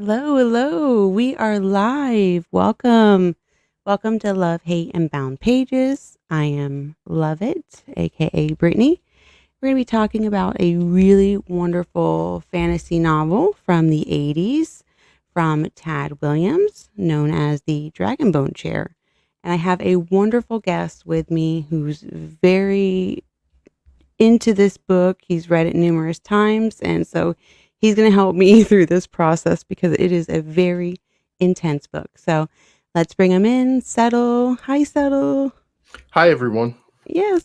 Hello, hello. We are live. Welcome. Welcome to Love, Hate, and Bound Pages. I am Lovett, aka Brittany. We're going to be talking about a really wonderful fantasy novel from the 80s from Tad Williams, known as the DragonBone Chair. And I have a wonderful guest with me who's very into this book. He's read it numerous times, and so he's going to help me through this process because it is a very intense book. So let's bring him in. Settle. Hi, Settle. Hi, everyone. Yes.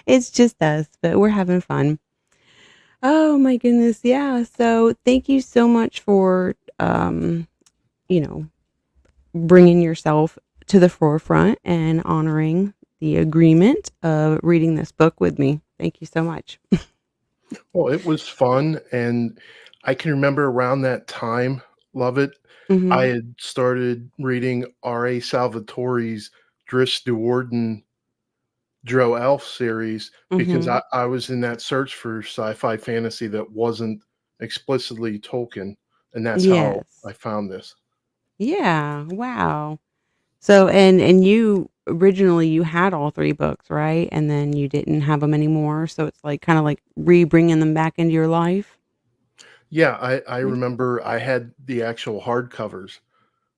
It's just us, but we're having fun. Oh my goodness. Yeah. So thank you so much for, you know, bringing yourself to the forefront and honoring the agreement of reading this book with me. Thank you so much. Well, it was fun, and I can remember around that time, love it. I Hmm. had started reading R.A. Salvatore's Dris Duorden Dro Elf series because Hmm. I was in that search for sci-fi fantasy that wasn't explicitly Tolkien, and that's how Yes. I found this. Yeah. Wow. So and you originally you had all three books, right? And then you didn't have them anymore. So it's like kind of like re-bringing them back into your life. Yeah, I Yeah. remember I had the actual hardcovers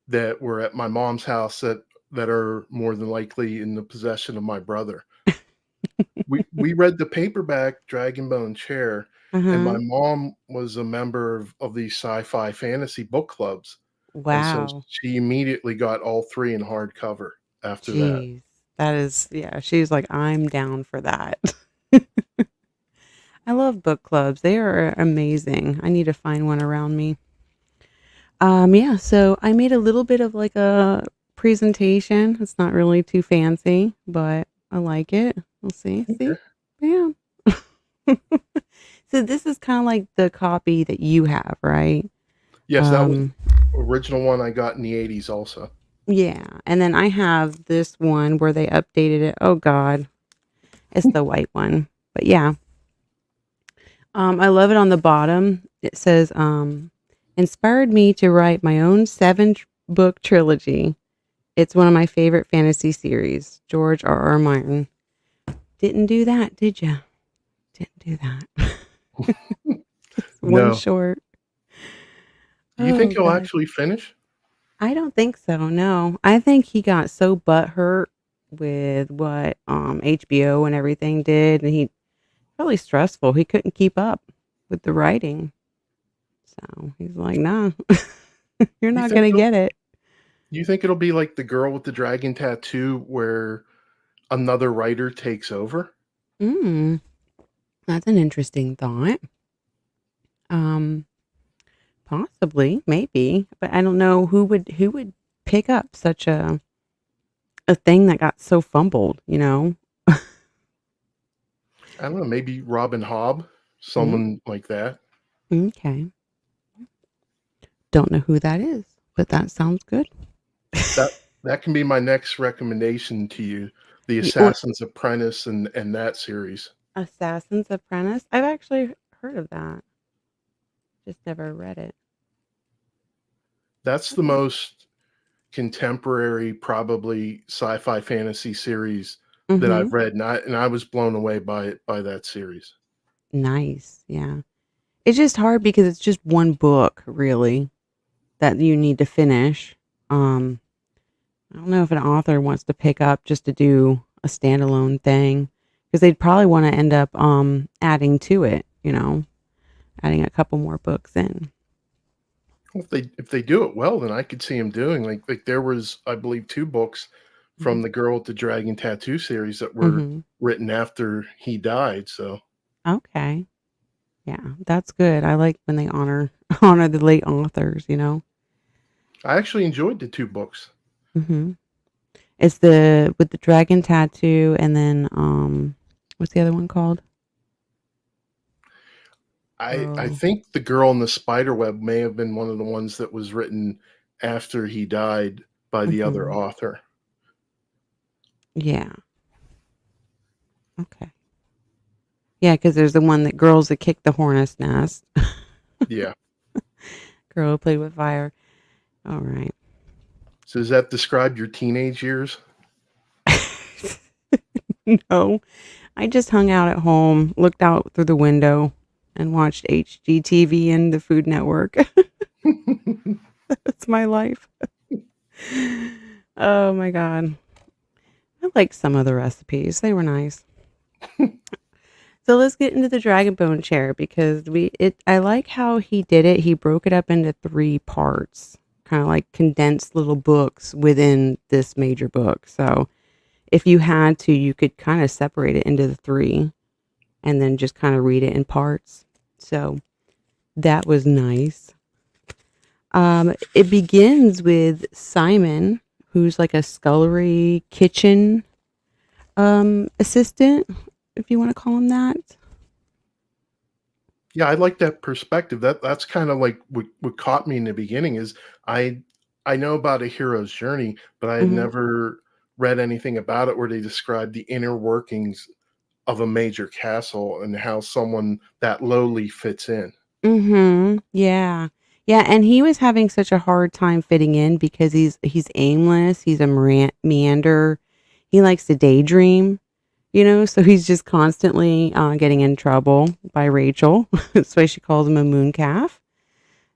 that were at my mom's house that are more than likely in the possession of my brother. We read the paperback Dragonbone Chair, and my Uh-huh. mom was a member of these sci-fi fantasy book clubs, and so Wow. she immediately got all 3 in hardcover after that. Jeez. That is, yeah, she's like, I'm down for that. I love book clubs. They are amazing. I need to find one around me. Yeah, so I made a little bit of like a presentation. It's not really too fancy, but I like it. We'll see. See? Okay. Bam. So this is kind of like the copy that you have, right? Yes, that was Um, original one I got in the '80s also. yeah. And then I have this one where they updated it. Oh God, it's the white one. But yeah, I love it on the bottom. It says, inspired me to write my own book trilogy. It's one of my favorite fantasy series. George R. R. Martin. Didn't do that, did you? Didn't do that. It's one No. short. Do you think Oh he'll God. actually finish? I don't think so. No, I think he got so butthurt with what HBO and everything did, and he really stressful. He couldn't keep up with the writing, so he's like, "Nah, you're You not think gonna it'll get it." you think it'll be like The Girl with the Dragon Tattoo where another writer takes over? Mm, that's an interesting thought. Um, Possibly, maybe, but I don't know who would pick up such a thing that got so fumbled. You know? I don't know, maybe Robin Hobb, Mm, someone like that. okay, don't know who that is, but that sounds good. That that can be my next recommendation to you, The What Assassin's Apprentice and that series. Assassin's Apprentice? I've actually heard of that, just never read it. That's the Okay. most contemporary, probably sci-fi fantasy series that Mm-hmm. I've read, and I was blown away by that series. Nice. Yeah. It's just hard because it's just one book, really, that you need to finish. Um, I don't know if an author wants to pick up just to do a standalone thing because they'd probably want to end up adding to it, adding a couple more books in. Well, if they do it well, then I could see him doing like there was, I believe, 2 books from Mhm. the Girl with the Dragon Tattoo series that were Mhm. written after he died, so Okay. Yeah, that's good. I like when they honor honor the late authors. I actually enjoyed the 2 books. Mhm. It's the with the dragon tattoo and then what's the other one called? I Oh, think The Girl in the Spiderweb may have been one of the ones that was written after he died by the other mhm. author. Yeah. Okay. Yeah, because there's the one that girls that kick the hornet's nest. Yeah. Girl who played with fire. All right. So does that describe your teenage years? No, I just hung out at home, looked out through the window, and watched HGTV and the Food Network. That's my life. Oh my God. I like some of the recipes. They were nice. So let's get into the DragonBone Chair because I like how he did it. He broke it up into 3 parts, kind of like condensed little books within this major book. So if you had to, you could kind of separate it into the 3 and then just kind of read it in parts. So that was nice. It begins with Simon, who's like a scullery kitchen assistant, if you want to call him that. Yeah, I like that perspective. That's kind of like what caught me in the beginning is I I know about a hero's journey, but I had Hmm. never read anything about it where they describe the inner workings of a major castle and how someone that lowly fits in. Hmm. Yeah. Yeah, and he was having such a hard time fitting in because he's aimless. He's a meander. He likes to daydream, so he's just constantly getting in trouble by Rachel. That's why she calls him a moon calf.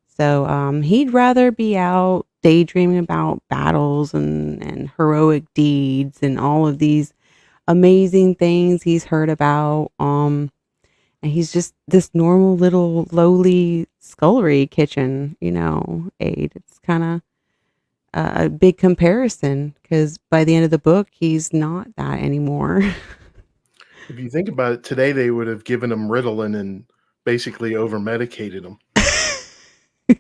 So he'd rather be out daydreaming about battles and heroic deeds and all of these amazing things he's heard about. And he's just this normal little lowly scullery kitchen, aide. It's kind of a big comparison because by the end of the book, he's not that anymore. If you think about it, today they would have given him Ritalin and basically over medicated him.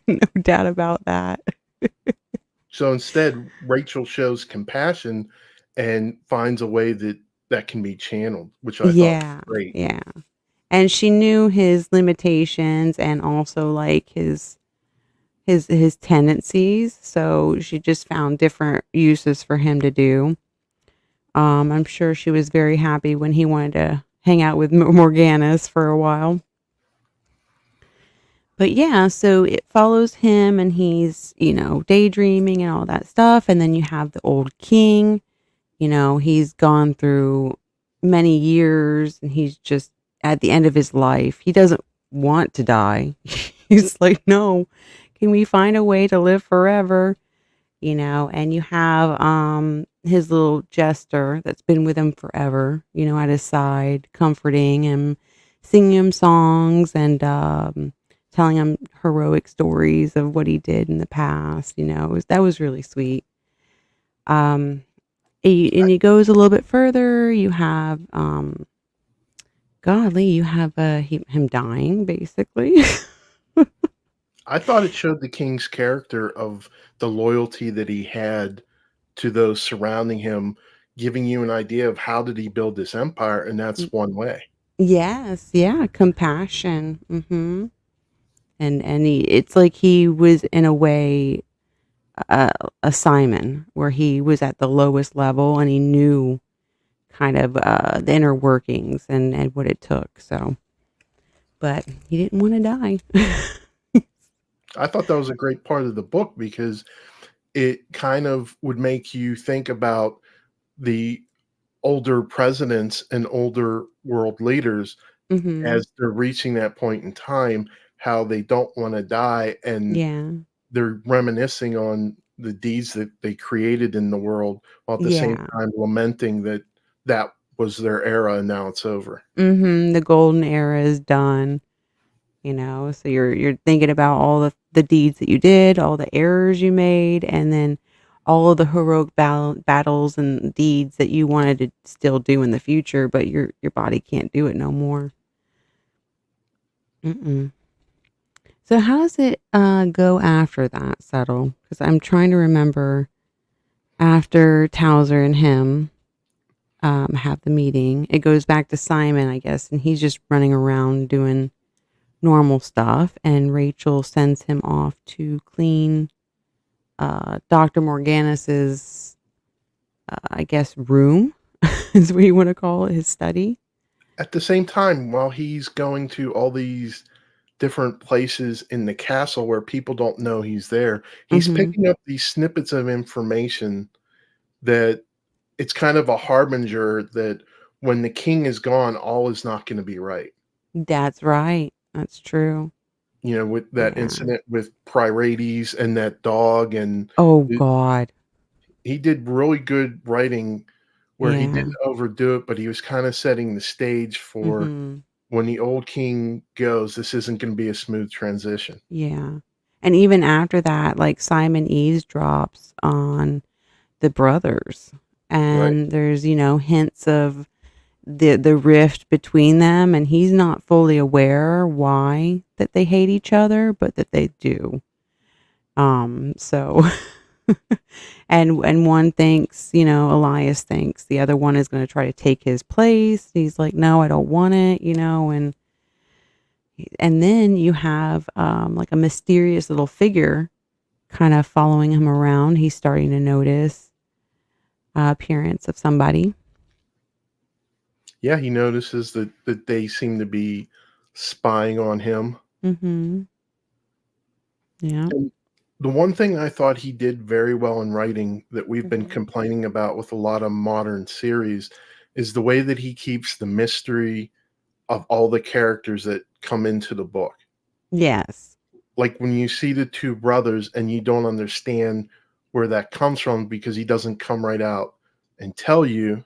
No doubt about that. So instead, Rachel shows compassion and finds a way that can be channeled, which I thought was Yeah, great. yeah. And she knew his limitations and also like his tendencies, so she just found different uses for him to do. I'm sure she was very happy when he wanted to hang out with Morganis for a while. But yeah, so it follows him and he's, daydreaming and all that stuff. And then you have the old king, he's gone through many years and he's just at the end of his life. He doesn't want to die. He's like, no, can we find a way to live forever? And you have his little jester that's been with him forever, at his side, comforting him, singing him songs and telling him heroic stories of what he did in the past. That was really sweet. Um, and he goes a little bit further. You have, godly, you have him dying basically. I thought it showed the king's character of the loyalty that he had to those surrounding him, giving you an idea of how did he build this empire, and that's one way. Yes, yeah, compassion. It's like he was in a way a, a Simon where he was at the lowest level and he knew kind of the inner workings and what it took. So, but he didn't want to die. I thought that was a great part of the book because it kind of would make you think about the older presidents and older world leaders Hmm. as they're reaching that point in time, how they don't wanna die, and Yeah, they're reminiscing on the deeds that they created in the world, while at the same yeah. time lamenting that that was their era and now it's over. The golden era is done. So you're thinking about all the deeds that you did, all the errors you made, and then all of the heroic battles and deeds that you wanted to still do in the future, but your body can't do it no more. Mm-mm. So how does it go after that, Settle? Because I'm trying to remember after Towser and him have the meeting. It goes back to Simon, I guess, and he's just running around doing normal stuff, and Rachel sends him off to clean Dr. Morganis's, I guess, room is what you want to call it, his study. At the same time, while he's going to all these different places in the castle where people don't know he's there. He's Mhm. picking up these snippets of information that it's kind of a harbinger that when the king is gone, all is not gonna be right. That's right. That's true. You know, with that Yeah. incident with Pryrates and that dog, and Oh it god. he did really good writing where he Yeah. didn't overdo it, but he was kinda setting the stage for Mhm. when the old king goes, this isn't gonna be a smooth transition. Yeah. And even after that, like, Simon eavesdrops on the brothers, Right. and there's, hints of the rift between them, and he's not fully aware why that they hate each other, but that they do. So and one thinks, Elias thinks the other one is gonna try to take his place. He's like, "No, I don't want it," and then you have, like, a mysterious little figure kinda following him around. He's starting to notice appearance of somebody. Yeah, he notices that they seem to be spying on him. Mhm. Yeah. And the one thing I thought he did very well in writing that we've been Mhm. complaining about with a lot of modern series is the way that he keeps the mystery of all the characters that come into the book. Yes. Like when you see the 2 brothers and you don't understand where that comes from because he doesn't come right out and tell you,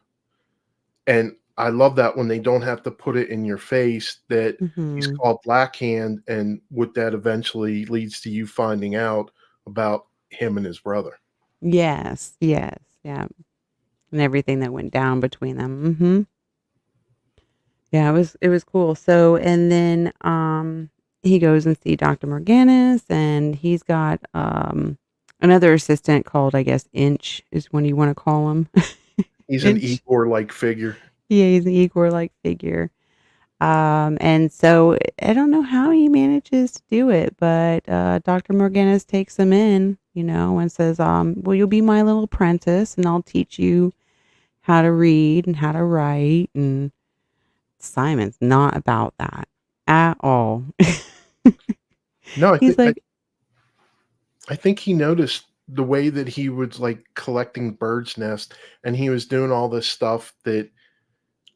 and I love that when they don't have to put it in your face that he's Mhm. called Black Hand, and what that eventually leads to you finding out about him and his brother. Yes, yes, yeah, and everything that went down between them. Mhm. Yeah, it was cool. So, and then, he goes and see Dr. Morganis, and he's got, another assistant called, I guess, Inch is what you wanna call him. He's an Inch. Igor-like figure. Yeah, he's an Igor-like figure. And so I don't know how he manages to do it, but, Dr. Morganis takes him in, and says, "Well, you'll be my little apprentice, and I'll teach you how to read and how to write," and Simon's not about that at all. No, He's like, I think he noticed the way that he was, like, collecting birds' nest, and he was doing all this stuff that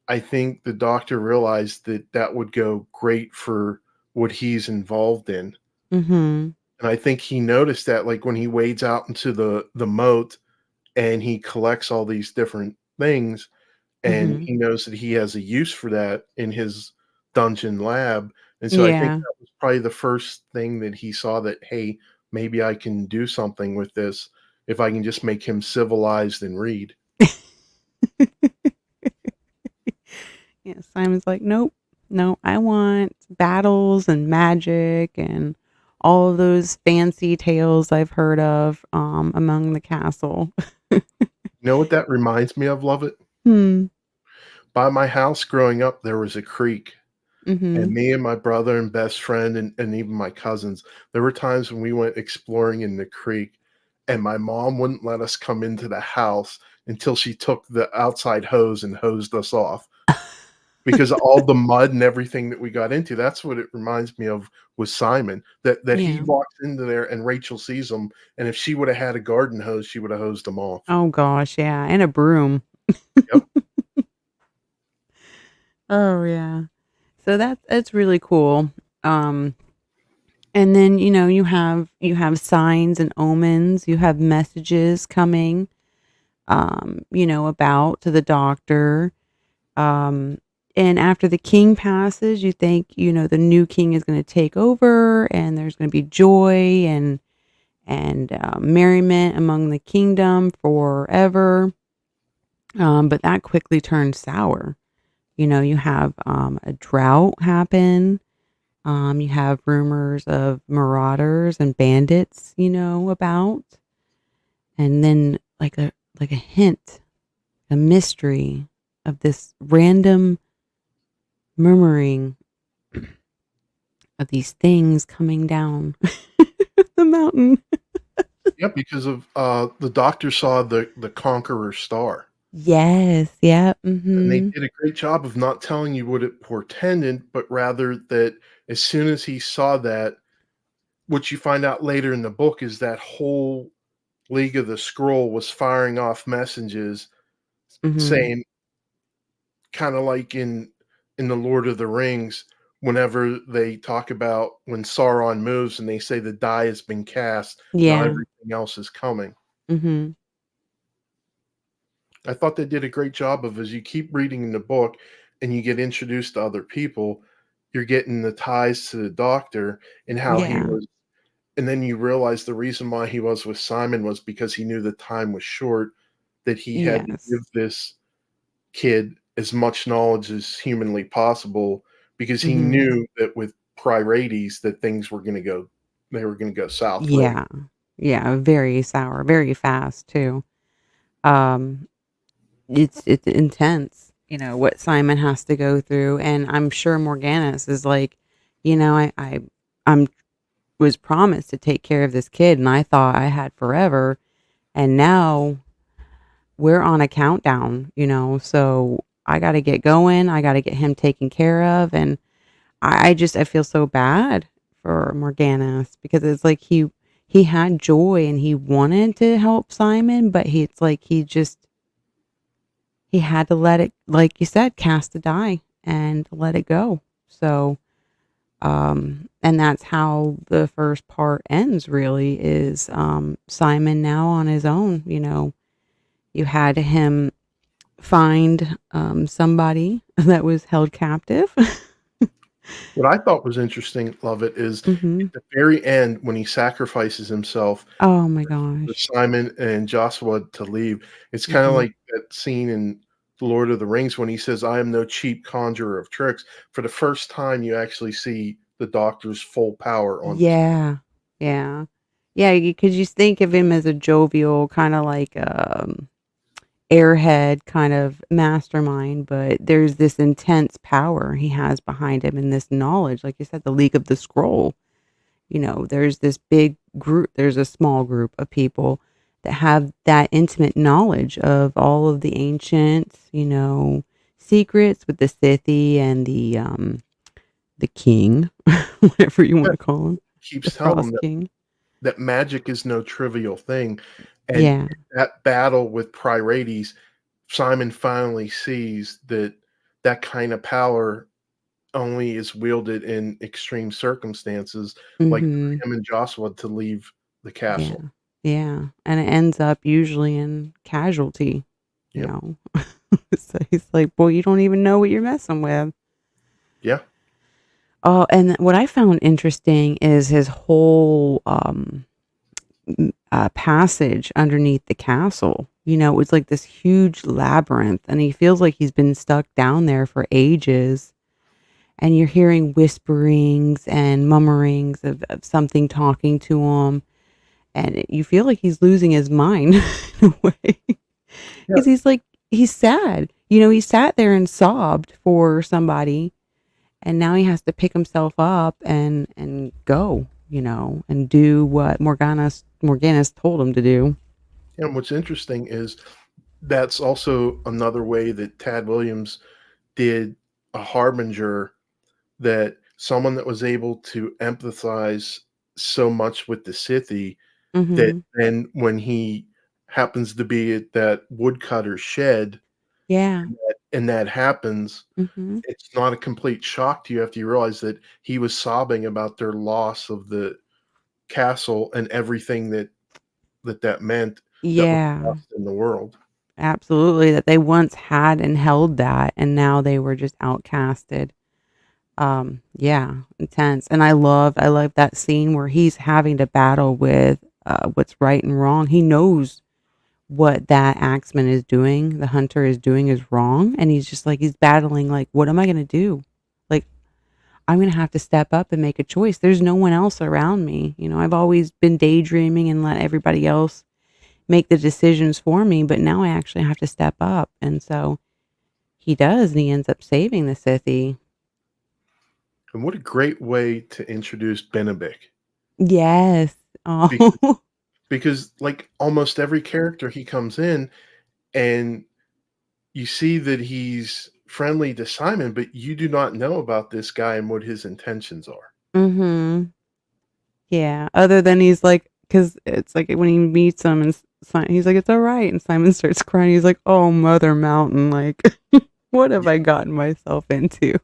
I think the doctor realized that that would go great for what he's involved in, "Mhm, and I think he noticed that, like, when he wades out into the moat and he collects all these different things, and mhm." he knows that he has a use for that in his dungeon lab, and so I think Yeah. that was probably the first thing that he saw that, "Hey, maybe I can do something with this if I can just make him civilized and read." Yeah, Simon's like, "Nope. No, I want battles and magic and all of those fancy tales I've heard of, among the castle." You know what that reminds me of, Lovett? Hmm. By my house growing up, there was a creek, and Mhm. me and my brother and best friend and even my cousins, there were times when we went exploring in the creek, and my mom wouldn't let us come into the house until she took the outside hose and hosed us off because of all the mud and everything that we got into. That's what it reminds me of with Simon, that he Yeah. walks into there and Rachel sees him, and if she woulda had a garden hose, she woulda hosed him off. Oh gosh, yeah, and a broom. Yep. Oh, yeah. So that's really cool. Um, and then, you have signs and omens, you have messages coming, about to the doctor. Um, and after the king passes, you think, the new king is gonna take over, and there's gonna be joy and merriment among the kingdom forever. But that quickly turns sour. You have, a drought happen. You have rumors of marauders and bandits, about, and then like a hint, a mystery of this random murmuring of these things coming down the mountain. Yep, because of, the doctor saw the conqueror star. Yes. Yep. And they Mhm. did a great job of not telling you what it portended, but rather that as soon as he saw that, what you find out later in the book is that whole League of the Scroll was firing off messages Mhm. saying, kinda like in The Lord of the Rings, whenever they talk about when Sauron moves and they say the die has been cast, now Yeah. everything else is coming. Mhm. I thought they did a great job of, as you keep reading in the book and you get introduced to other people, you're getting the ties to the doctor and how he Yeah. was, and then you realize the reason why he was with Simon was because he knew the time was short, that he had to Yes. give this kid as much knowledge as humanly possible because he Mhm. knew that with Pryrates that things were gonna go, they were gonna go south real. Yeah. Yeah, very sour, very fast too. Um, it's intense, what Simon has to go through, and I'm sure Morganis is like, I'm was promised to take care of this kid, and I thought I had forever, and now we're on a countdown, so I got to get going. I got to get him taken care of, and I feel so bad for Morganis because it's like he had joy and he wanted to help Simon, but it's like he had to let it, like you said, cast a die and let it go. So, and that's how the first part ends. Really, is Simon now on his own. You had him find somebody that was held captive. What I thought was interesting, Lovett, is hmm at the very end when he sacrifices himself Oh my for gosh. Simon and Joshua to leave, it's kinda hmm like that scene in The Lord of the Rings when he says, "I am no cheap conjurer of tricks." For the first time, you actually see the Doctor's full power on display. Yeah. Yeah. Yeah, because you think of him as a jovial, kind of like airhead kind of mastermind, but there's this intense power he has behind him and this knowledge. Like you said, the League of the Scroll, there's this big group, there's a small group of people that have that intimate knowledge of all of the ancient, secrets with the Sithy and the king, whatever you want Yeah, to call him, the keeps telling him Frost that King. magic is no trivial thing, and Yeah. that battle with Pryrates, Simon finally sees that that kind of power only is wielded in extreme circumstances, like Mhm. for him and Joshua to leave the Yeah. castle. Yeah, and it ends up usually in casualty, you Yep. know? So he's like, "Boy, you don't even know what you're messing with." Yeah. Oh, and what I found interesting is his whole, passage underneath the castle. It was like this huge labyrinth, and he feels like he's been stuck down there for ages, and you're hearing whisperings and murmurings of something talking to him. And you feel like he's losing his mind in a way Yeah, because he's sad. He sat there and sobbed for somebody, and now he has to pick himself up and go, and do what Morganis told him to do. and what's interesting is that's also another way that Tad Williams did a harbinger, that someone that was able to empathize so much with the Scythy that Mhm. then when he happens to be at that woodcutter's shed Yeah. and that happens, Mhm. it's not a complete shock to you after you realize that he was sobbing about their loss of the castle and everything that meant that was Yeah. lost in the world. Absolutely, that they once had and held that, and now they were just outcasted. Yeah, intense. And I love that scene where he's having to battle with what's right and wrong. He knows what that axeman is doing, the hunter is doing is wrong, and he's battling like, what am I going to do? Like, I'm going to have to step up and make a choice. There's no one else around me. I've always been daydreaming and let everybody else make the decisions for me, but now I actually have to step up. And so he does, and he ends up saving the Scythy. And what a great way to introduce Benedict, Yes. because Oh. like, almost every character he comes in, and you see that he's friendly to Simon, but you do not know about this guy and what his intentions are. Mhm. Yeah, other than he's like, because it's like when he meets him and he's like, "It's all right," and Simon starts crying. He's like, "Oh, Mother Mountain, like, what have Yeah, I gotten myself into?"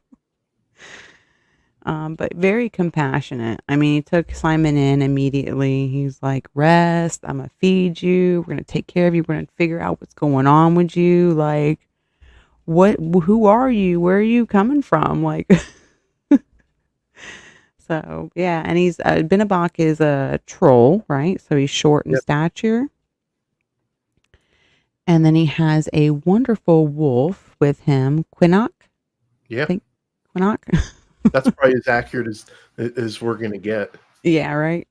But very compassionate. I mean, he took Simon in immediately. He's like, "Rest. I'm gonna feed you. We're gonna take care of you. We're gonna figure out what's going on with you. Like, what? Who are you? Where are you coming from? Like." So yeah, and he's Benabach is a troll, right? So he's short in yeah, stature, and then he has a wonderful wolf with him, Quinnock. I yeah. think Quinnock. That's probably as accurate as we're gonna get. Yeah, right.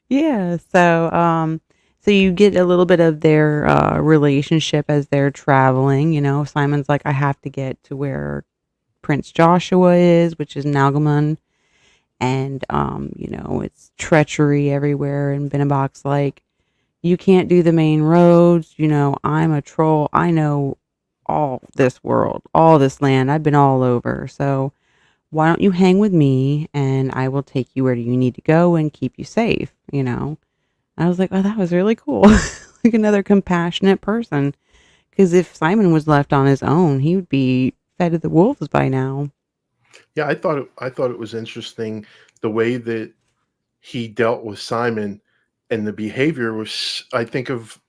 Yeah. So you get a little bit of their relationship as they're traveling. You know, Simon's like, I have to get to where Prince Joshua is, which is Nalgamon, and you know, it's treachery everywhere. And Benabach's like, you can't do the main roads. You know, I'm a troll. I know all this world, all this land. I've been all over. So why don't you hang with me and I will take you where you need to go and keep you safe, you know? I was like, oh, that was really cool. Like another compassionate person. Because if Simon was left on his own, he would be fed to the wolves by now. Yeah, I thought it was interesting the way that he dealt with Simon, and the behavior was, I think of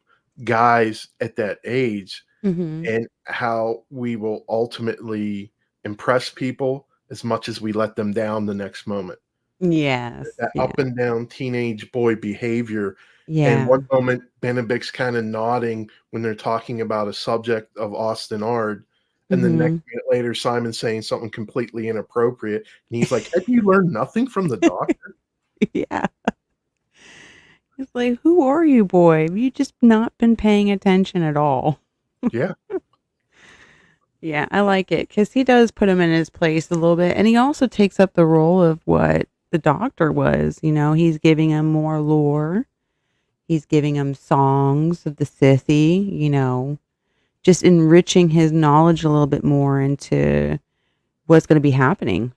guys at that age Hmm. and how we will ultimately impress people as much as we let them down the next moment. Yes. That Yeah. up and down teenage boy behavior, and Yeah. one moment, Benedict's kinda nodding when they're talking about a subject of Austen Ard, and the next Hmm. minute later, Simon's saying something completely inappropriate, and he's like, "Have you learned nothing from the doctor?" Yeah. It's like, who are you, boy? Have you just not been paying attention at all? Yeah, Yeah, I like it because he does put him in his place a little bit, and he also takes up the role of what the doctor was. You know, he's giving him more lore. He's giving him songs of the Scythe. You know, just enriching his knowledge a little bit more into what's going to be happening.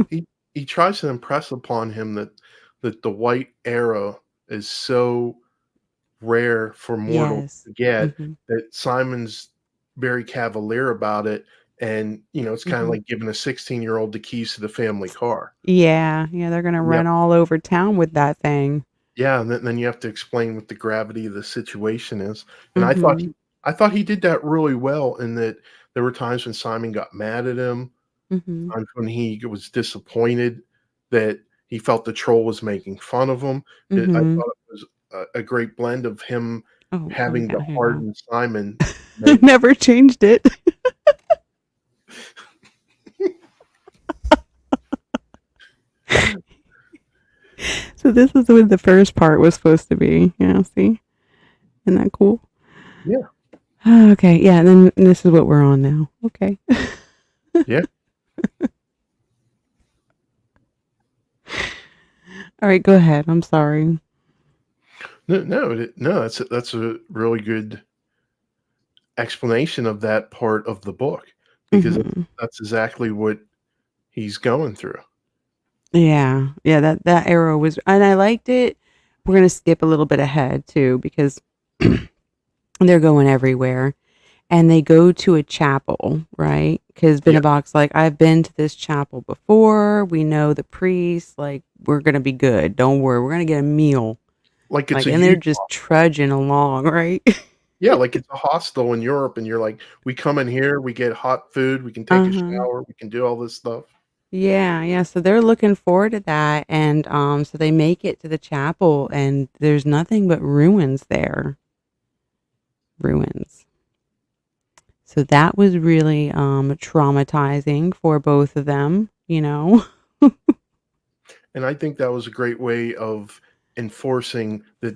he he tries to impress upon him that the white era is so rare for mortals Yes. to get, Mhm. that Simon's very cavalier about it, and, it's kinda Mhm. like giving a 16-year-old the keys to the family car. Yeah. Yeah. They're gonna Yep. run all over town with that thing. Yeah, and then you have to explain what the gravity of the situation is, and Mhm. I thought he did that really well, in that there were times when Simon got mad at him, Mhm. times when he was disappointed that he felt the troll was making fun of him. I Mhm. thought it was a great blend of him Oh, I'm coming having to down here now. harden Simon. That Never changed it. So this is what the first part was supposed to be. Yeah, see? Isn't that cool? Yeah, Okay, yeah, and then this is what we're on now. Okay. yeah. All right, go ahead. I'm sorry. No, that's a really good explanation of that part of the book, because Hmm. that's exactly what he's going through. Yeah, yeah, that arrow was, and I liked it. We're gonna skip a little bit ahead too because they're going everywhere, and they go to a chapel, right? Because Yeah, Benabach's like, I've been to this chapel before. We know the priest. Like, we're gonna be good. Don't worry. We're gonna get a meal. like it's Like, a and they're youth just trudging along, right? yeah, like it's a hostel in Europe, and you're like, "We come in here, we get hot food, we can take a Uh-huh. shower, we can do all this stuff." Yeah, yeah. So they're looking forward to that. And so they make it to the chapel and there's nothing but ruins there. Ruins. So that was really traumatizing for both of them, you know. And I think that was a great way of enforcing that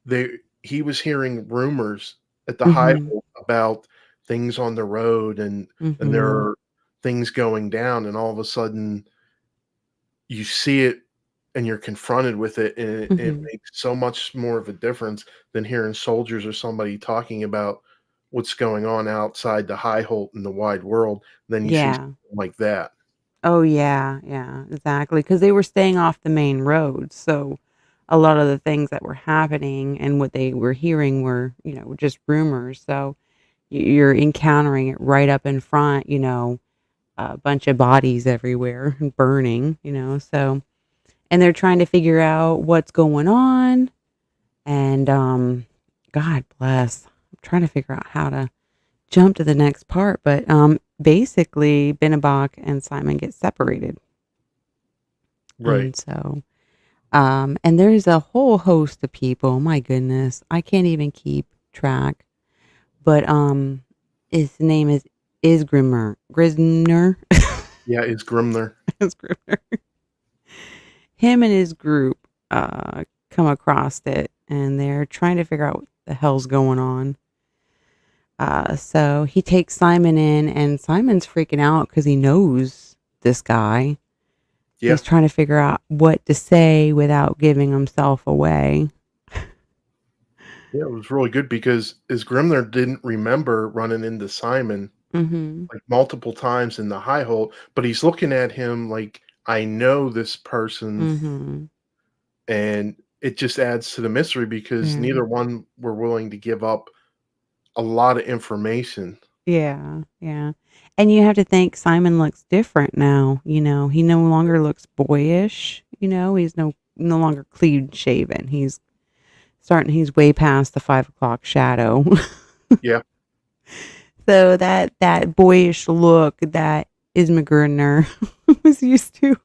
they he was hearing rumors at the Mhm. highway about things on the road, and there Mhm. are things going down, and all of a sudden you see it and you're confronted with it, and it Mhm. makes so much more of a difference than hearing soldiers or somebody talking about what's going on outside the high holt in the wide world. Then you see Yeah. something like that. Oh, yeah, yeah, exactly. Because they were staying off the main road, so a lot of the things that were happening and what they were hearing were, just rumors, so you're encountering it right up in front, a bunch of bodies everywhere burning, so and they're trying to figure out what's going on, and, God bless. I'm trying to figure out how to jump to the next part, but, basically, Benabach and Simon get separated, Right. and so, and there's a whole host of people, my goodness, I can't even keep track, but, his name is Grisner. Yeah, it's Grimner. Isgrimner. Him and his group, come across it, and they're trying to figure out what the hell's going on. So he takes Simon in, and Simon's freaking out because he knows this guy. Yeah. He's trying to figure out what to say without giving himself away. Yeah, it was really good because as Grimner didn't remember running into Simon, Mhm. like, multiple times in the high hole, but he's looking at him like, "I know this person," Mhm. and it just adds to the mystery because Yeah. neither one were willing to give up a lot of information. Yeah. Yeah. And you have to think Simon looks different now, he no longer looks boyish, he's no longer clean shaven. He's way past the 5 o'clock shadow. Yeah, So that boyish look that Ismagurner was used to,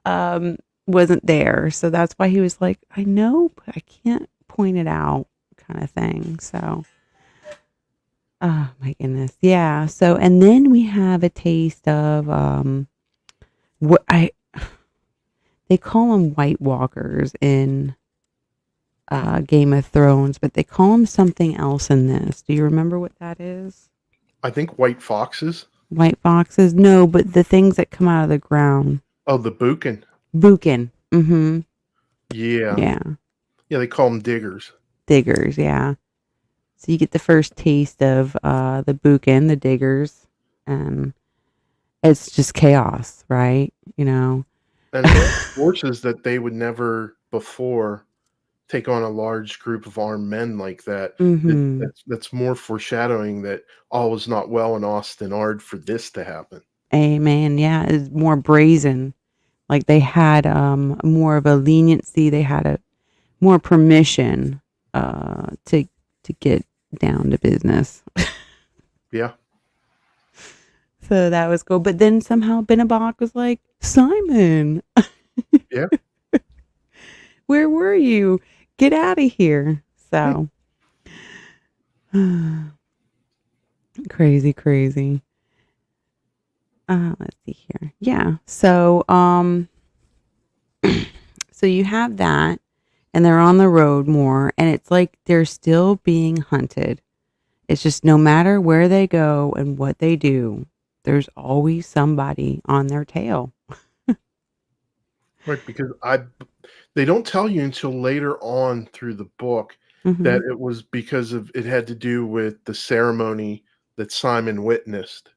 um, wasn't there. So that's why he was like, I know, but I can't point it out kind of thing. So, oh my goodness. Yeah. So, and then we have a taste of, what they call them White Walkers in, Game of Thrones, but they call them something else in this. Do you remember what that is? I think white foxes. White foxes? No, but the things that come out of the ground. Oh, the boucan. Buchan. Mhm. Yeah. Yeah. Yeah, they call them diggers. Diggers, yeah. So you get the first taste of the buchan, the diggers, and it's just chaos, right? And forces that they would never before take on a large group of armed men like that. Mhm. That's more foreshadowing that all was not well in Austin Ard for this to happen. Amen. Yeah, it's more brazen. Like they had more of a leniency, they had a more permission to get down to business. Yeah, So that was cool. But then somehow Benabach was like, Simon, yeah. where were you? Get out of here. Hmm. So crazy, crazy. Let's see here. Yeah. So so you have that and they're on the road more and it's like they're still being hunted. It's just no matter where they go and what they do, there's always somebody on their tail. Right, because I they don't tell you until later on through the book that Mhm. it was because of it had to do with the ceremony that Simon witnessed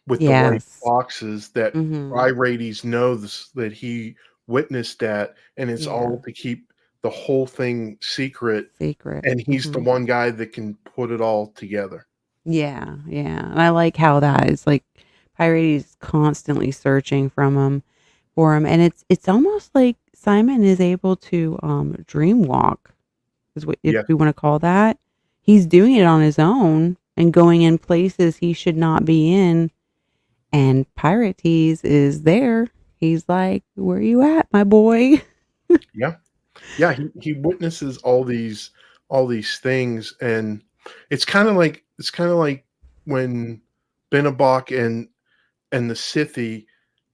with the white Yes. foxes that Mhm. Irades knows that he witnessed that, and it's Yeah. all to keep the whole thing secret, Secret. and he's the Mhm. one guy that can put it all together. Yeah, yeah. And I like how that is like Pirates is constantly searching for him and it's almost like Simon is able to dream walk is what if Yeah, we want to call that. He's doing it on his own and going in places he should not be in and Pirates is there. He's like, "Where you at, my boy?" yeah. Yeah, he witnesses all these things, and it's kinda like when Benabok and the Scythy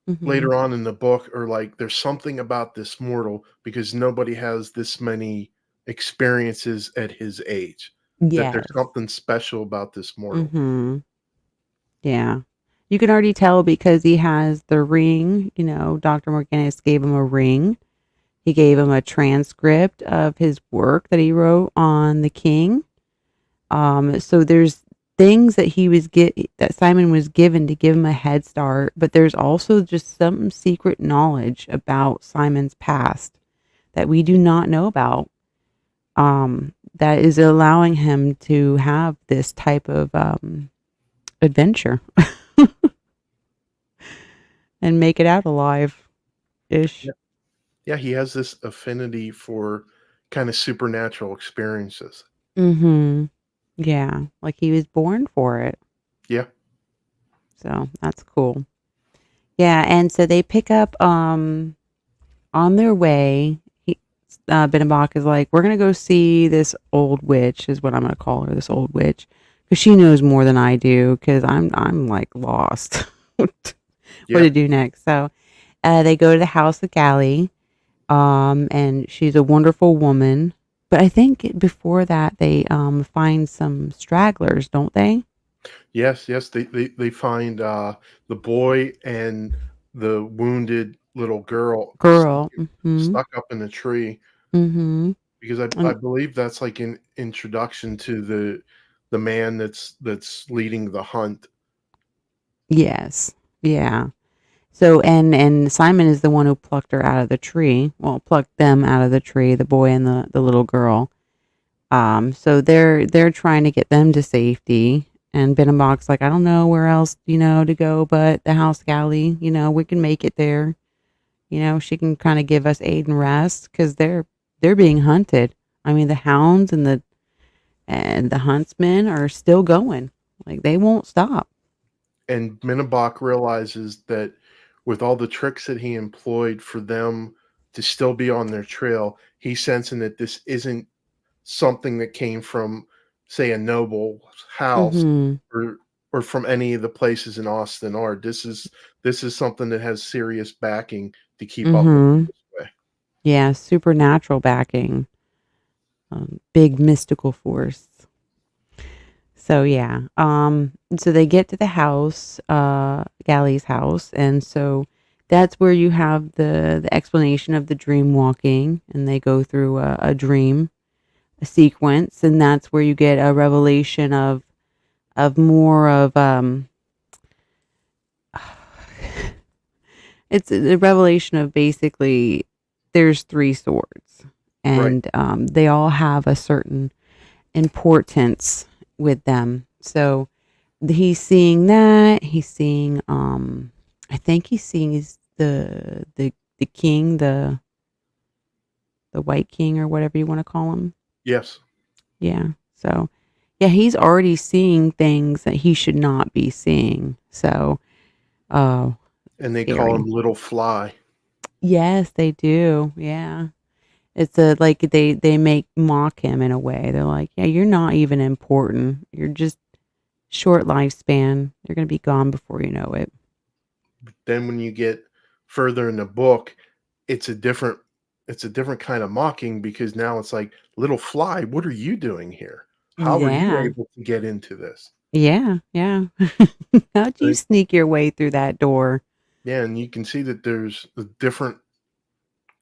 Mhm. later on in the book are like, "There's something about this mortal because nobody has this many experiences at his age, that there's Yes. something special about this mortal." Mhm. Yeah. You can already tell because he has the ring. Dr. Morganis gave him a ring. He gave him a transcript of his work that he wrote on the king. So there's things that that Simon was given to give him a head start, but there's also just some secret knowledge about Simon's past that we do not know about. That is allowing him to have this type of adventure and make it out alive ish. Yeah. Yeah, he has this affinity for kind of supernatural experiences. Mm-hmm. Yeah, like he was born for it. Yeah. So that's cool. Yeah, and so they pick up on their way. Binnenbach is like, we're gonna go see this old witch, is what I'm gonna call her, this old witch, because she knows more than I do. Because I'm like lost, what Yeah. to do next. So they go to the house of Galley, and she's a wonderful woman. But I think before that they find some stragglers, don't they? Yes, yes, they find, the boy and the wounded little girl Girl. Mm-hmm. stuck up in a tree, Mm-hmm. because I And believe that's like an introduction to the man that's leading the hunt. yes. Yeah. So and Simon is the one who plucked her out of the tree. Well, plucked them out of the tree, the boy and the little girl. So they're trying to get them to safety. And Binnenbach's like, I don't know where else, to go but the house galley. We can make it there. She can kind of give us aid and rest because they're being hunted. I mean, the hounds and the huntsmen are still going. Like they won't stop. And Minnebach realizes that with all the tricks that he employed for them to still be on their trail, he's sensing that this isn't something that came from, say, a noble house Mm-hmm. or from any of the places in Austin art. This is something that has serious backing to keep up with Mm-hmm. this way. Yeah, supernatural backing. Big mystical force. So yeah, so they get to the house, Galley's house, and so that's where you have the explanation of the dream walking, and they go through a dream, a sequence, and that's where you get a revelation of more of it's a revelation of basically there's three swords, Right. and they all have a certain importance with them. So he's seeing that. He's seeing I think he's seeing the king, the white king or whatever you want to call him. Yes. Yeah. So yeah, he's already seeing things that he should not be seeing. So oh, And they call scary. him Little Fly. Yes, they do. Yeah. It's a like they make mock him in a way. They're like, "Yeah, you're not even important. You're just short lifespan. You're going to be gone before you know it." Then when you get further in the book, it's a different it's a different kind of mocking, because now it's like, "Little Fly, what are you doing here? How are you Yeah. able to get into this?" Yeah, yeah. How'd you Like, sneak your way through that door? yeah, and you can see that there's a different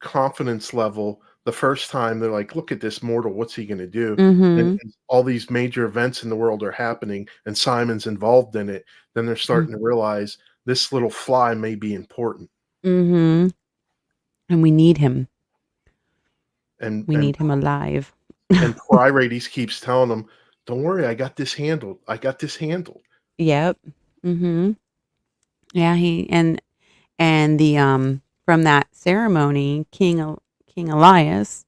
confidence level. The first time they're like, "Look at this mortal, what's he gonna do?" And Mhm. as all these major events in the world are happening and Simon's involved in it, then they're Mm. starting to realize this little fly may be important. Mhm. And we need him. And We need him alive. Priorities keeps telling them, "Don't worry, I got this handled. I got this handled." Yep. Mhm. Yeah, and the from that ceremony, King Elias,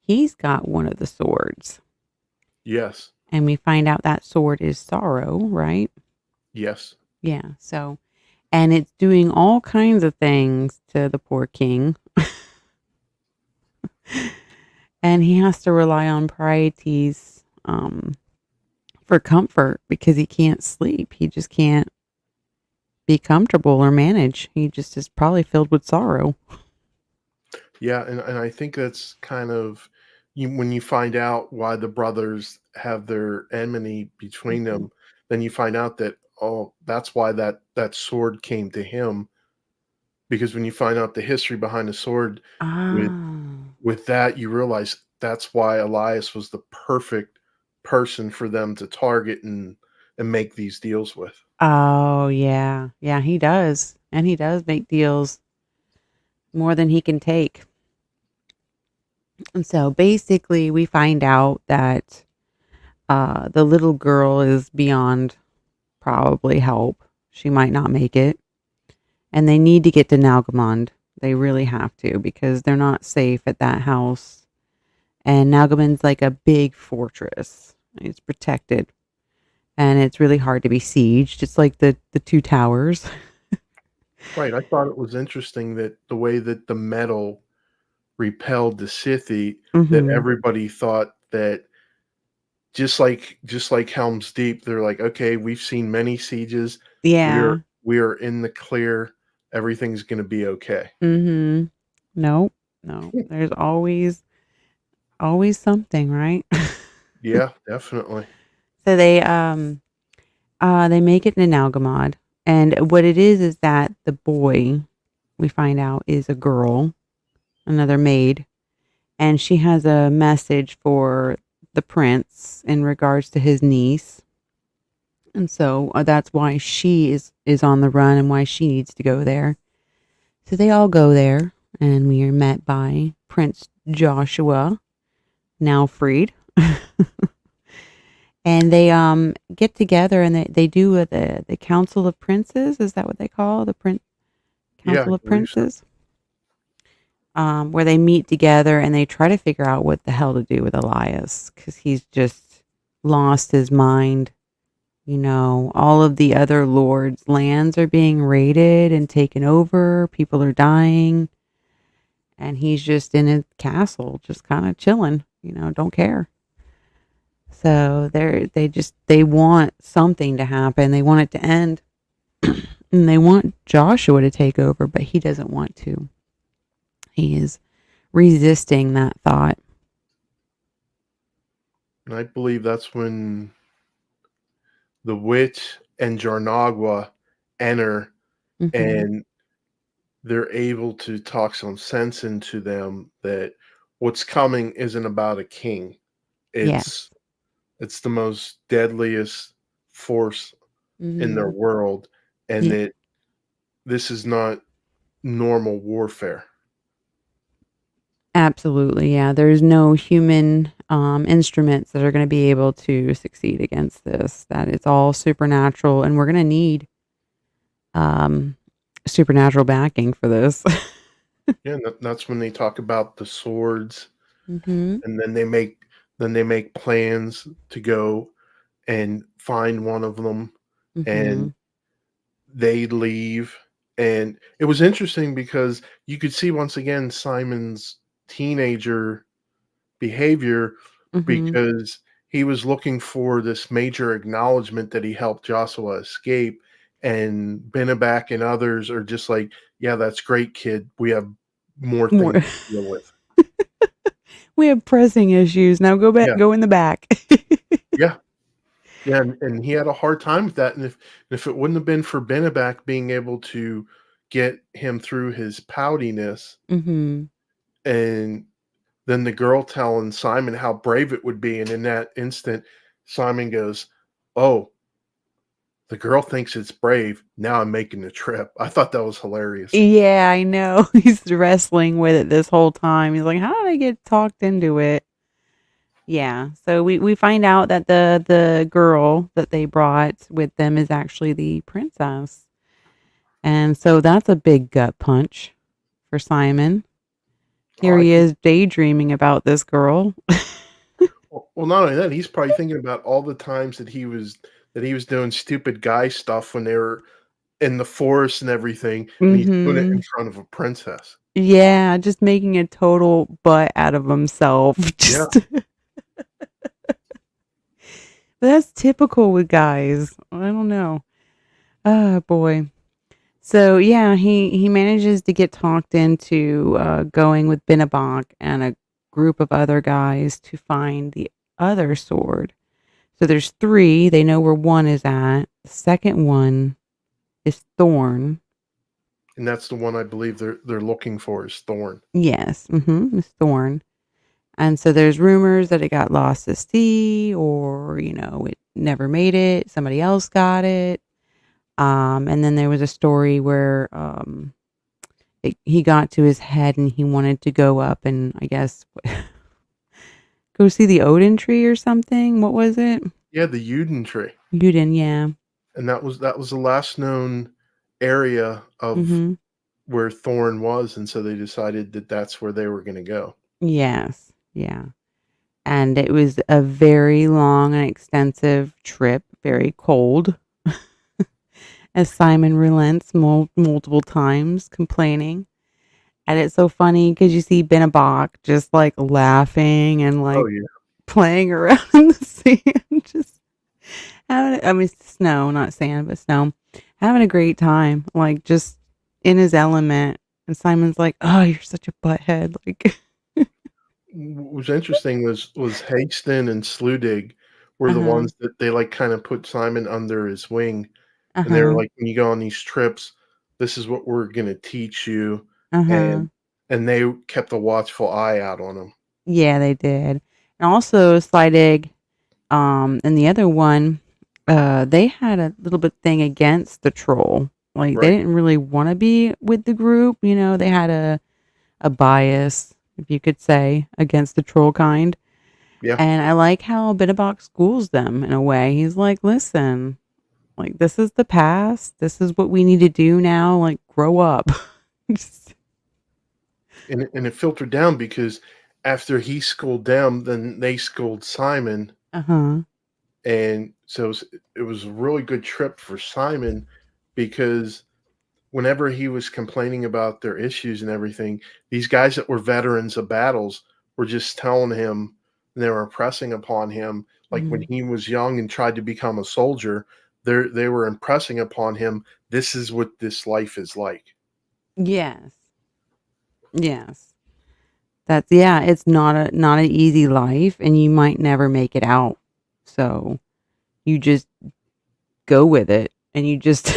he's got one of the swords. Yes. And we find out that sword is sorrow, right? Yes. Yeah. So, and it's doing all kinds of things to the poor king. And he has to rely on Prieties for comfort because he can't sleep. He just can't be comfortable or manage. He just is probably filled with sorrow. Yeah, and I think that's kind of when you find out why the brothers have their enmity between Mhm. them, then you find out that, oh, that's why that sword came to him, because when you find out the history behind the sword with Ah. that, you realize that's why Elias was the perfect person for them to target and make these deals with. Oh, yeah. Yeah, he does. And he does make deals more than he can take. And so basically, we find out that the little girl is beyond probably help. She might not make it. And they need to get to Nalgamond. They really have to because they're not safe at that house. And Nalgamond's like a big fortress. It's protected. And it's really hard to be sieged. It's like the two towers. Right, I thought it was interesting that the way that the metal repelled the Scythe, that Mm-hmm. everybody thought that just like Helm's Deep, they're like, "Okay, we've seen many sieges. We're Yeah. we're in the clear. Everything's gonna be okay." Mm-hmm. Nope. No. There's always something, right? Yeah, definitely. So they make it in Nalgamod. And what it is that the boy we find out is a girl, another maid, and she has a message for the prince in regards to his niece. And so that's why she is on the run and why she needs to go there. So they all go there, and we are met by Prince Joshua, now freed. And they get together and they do the Council of Princes. Is that what they call the Yeah, I Council of believe so. Princes? Where they meet together and they try to figure out what the hell to do with Elias because he's just lost his mind. You know, all of the other lords' lands are being raided and taken over. People are dying. And he's just in his castle, just kind of chilling, don't care. So they want something to happen. They want it to end. And they want Joshua to take over, but he doesn't want to. He is resisting that thought. And I believe that's when the witch and Jarnagua enter, Hmm. and they're able to talk some sense into them that what's coming isn't about a king. Yes. It's the most deadliest force in their Hmm. world, and Yeah, that this is not normal warfare. absolutely. Yeah. There's no human instruments that are going to be able to succeed against this. That it's all supernatural, and we're going to need um, supernatural backing for this. Yeah, and that's when they talk about the swords, Hmm. and then they make plans to go and find one of them, and Hmm. they leave. And it was interesting because you could see once again Simon's teenager behavior, Hmm. because he was looking for this major acknowledgement that he helped Joshua escape, and Beneback and others are just like, "Yeah, that's great, kid. We have more More. things to deal with." We have pressing issues. Now go back, Yeah, go in the back. yeah, yeah, and he had a hard time with that, and if it wouldn't have been for Beneback being able to get him through his poutiness, Hmm. and then the girl telling Simon how brave it would be, and in that instant, Simon goes, "Oh, the girl thinks it's brave. Now I'm making the trip." I thought that was hilarious. Yeah, I know. He's wrestling with it this whole time. He's like, how did I get talked into it? Yeah. So we find out that the girl that they brought with them is actually the princess. And so that's a big gut punch for Simon. Oh, Here I he think is daydreaming about this girl. well, not only that, he's probably thinking about all the times that he was doing stupid guy stuff when they were in the forest and everything, and he's doing it in Hmm. front of a princess. Yeah, just making a total butt out of himself. Yeah, Just but that's typical with guys. I don't know. Oh boy. So yeah, he manages to get talked into going with Benabak and a group of other guys to find the other sword. So there's three. They know where one is at, The second one is Thorn. And that's the one I believe they're looking for is Thorn. Yes, it's Thorn. And so there's rumors that it got lost at sea, or it never made it. Somebody else got it. And then there was a story where he got to his head and he wanted to go up and I guess go see the Odin tree or something. What was it? Yeah, the Uden tree. Odin, yeah. And that was the last known area of Mm-hmm. where Thorn was, and so they decided that that's where they were gonna go. Yes, yeah. And it was a very long and extensive trip, very cold, as Simon relents multiple times, complaining. And it's so funny because you see Benabok just like laughing and Oh, like yeah. playing around in the sand, just I mean, snow, not sand, but snow, having a great time, like just in his element. And Simon's like, "Oh, you're such a butthead!" Like, What was interesting was Hasten and Sludig were uh the huh, ones that they, like, kinda put Simon under his wing, uh and they were huh, like, "When you go on these trips, this is what we're gonna teach you," uh huh. and they kept a watchful eye out on him. Yeah, they did. And also, Slydig, and the other one, they had a little bit thing against the troll. Like, they Right. didn't really want to be with the group. They had a bias, if you could say, against the troll kind. Yeah. And I like how Bitterbox schools them in a way. He's like, listen, like, this is the past. This is what we need to do now. Like, grow up. Just, And it filtered down because after he schooled them, then they schooled Simon, uh-huh. and so it was a really good trip for Simon because whenever he was complaining about their issues and everything, these guys that were veterans of battles were just telling him, and they were impressing upon him, like when Mhm. he was young and tried to become a soldier, they were impressing upon him, this is what this life is like. Yes. Yes. Yeah, it's not an easy life and you might never make it out. So you just go with it and you just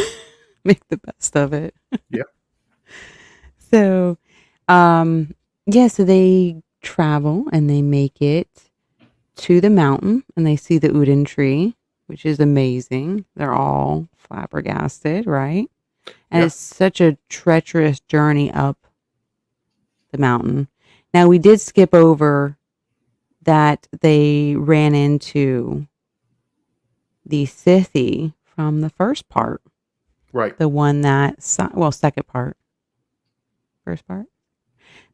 make the best of it. Yeah. So yeah, so they travel and they make it to the mountain and they see the Uden tree, which is amazing. They're all flabbergasted, right? And Yeah. it's such a treacherous journey up the mountain. Now, we did skip over that they ran into the Scythe from the first part, Right. the one that, well, second part, first part,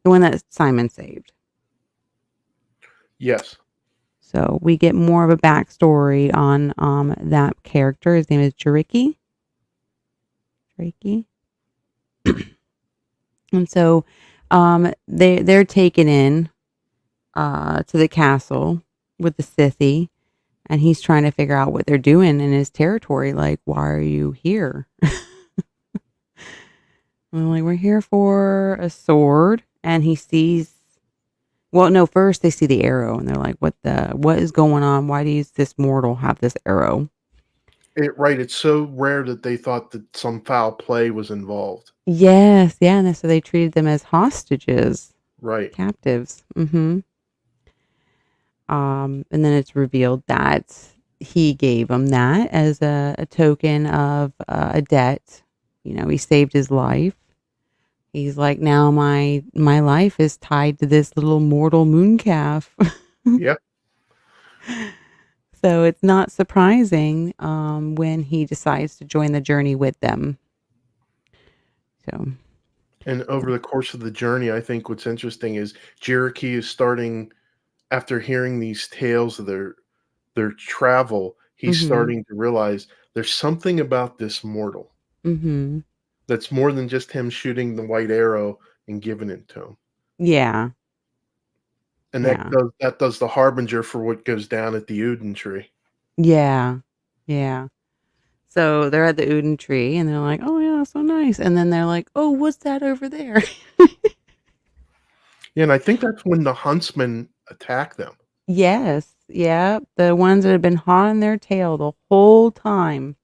the one that Simon saved. Yes. So we get more of a backstory on that character. His name is Jariki. Jariki. And so they're taken in to the castle with the Scythe, and he's trying to figure out what they're doing in his territory. Like, why are you here? Well, like, we're here for a sword, and he sees. Well, no, first they see the arrow, and they're like, what is going on? Why does this mortal have this arrow? Right, it's so rare that they thought that some foul play was involved. Yes, yeah, and so they treated them as hostages, Right. captives. And then it's revealed that he gave him that as a token of a debt. He saved his life. He's like, now my life is tied to this little mortal moon calf. Yeah. So it's not surprising when he decides to join the journey with them. So, And over the course of the journey, I think what's interesting is Cherokee is starting after hearing these tales of their travel, he's mm-hmm, starting to realize there's something about this mortal mm-hmm, that's more than just him shooting the white arrow and giving it to him. yeah, And that yeah, does the harbinger for what goes down at the Uden tree. yeah, yeah. So they're at the Uden tree and they're like, oh, yeah, so nice. And then they're like, oh, what's that over there? Yeah, and I think that's when the huntsmen attack them. Yes. Yeah. The ones that have been hot on their tail the whole time.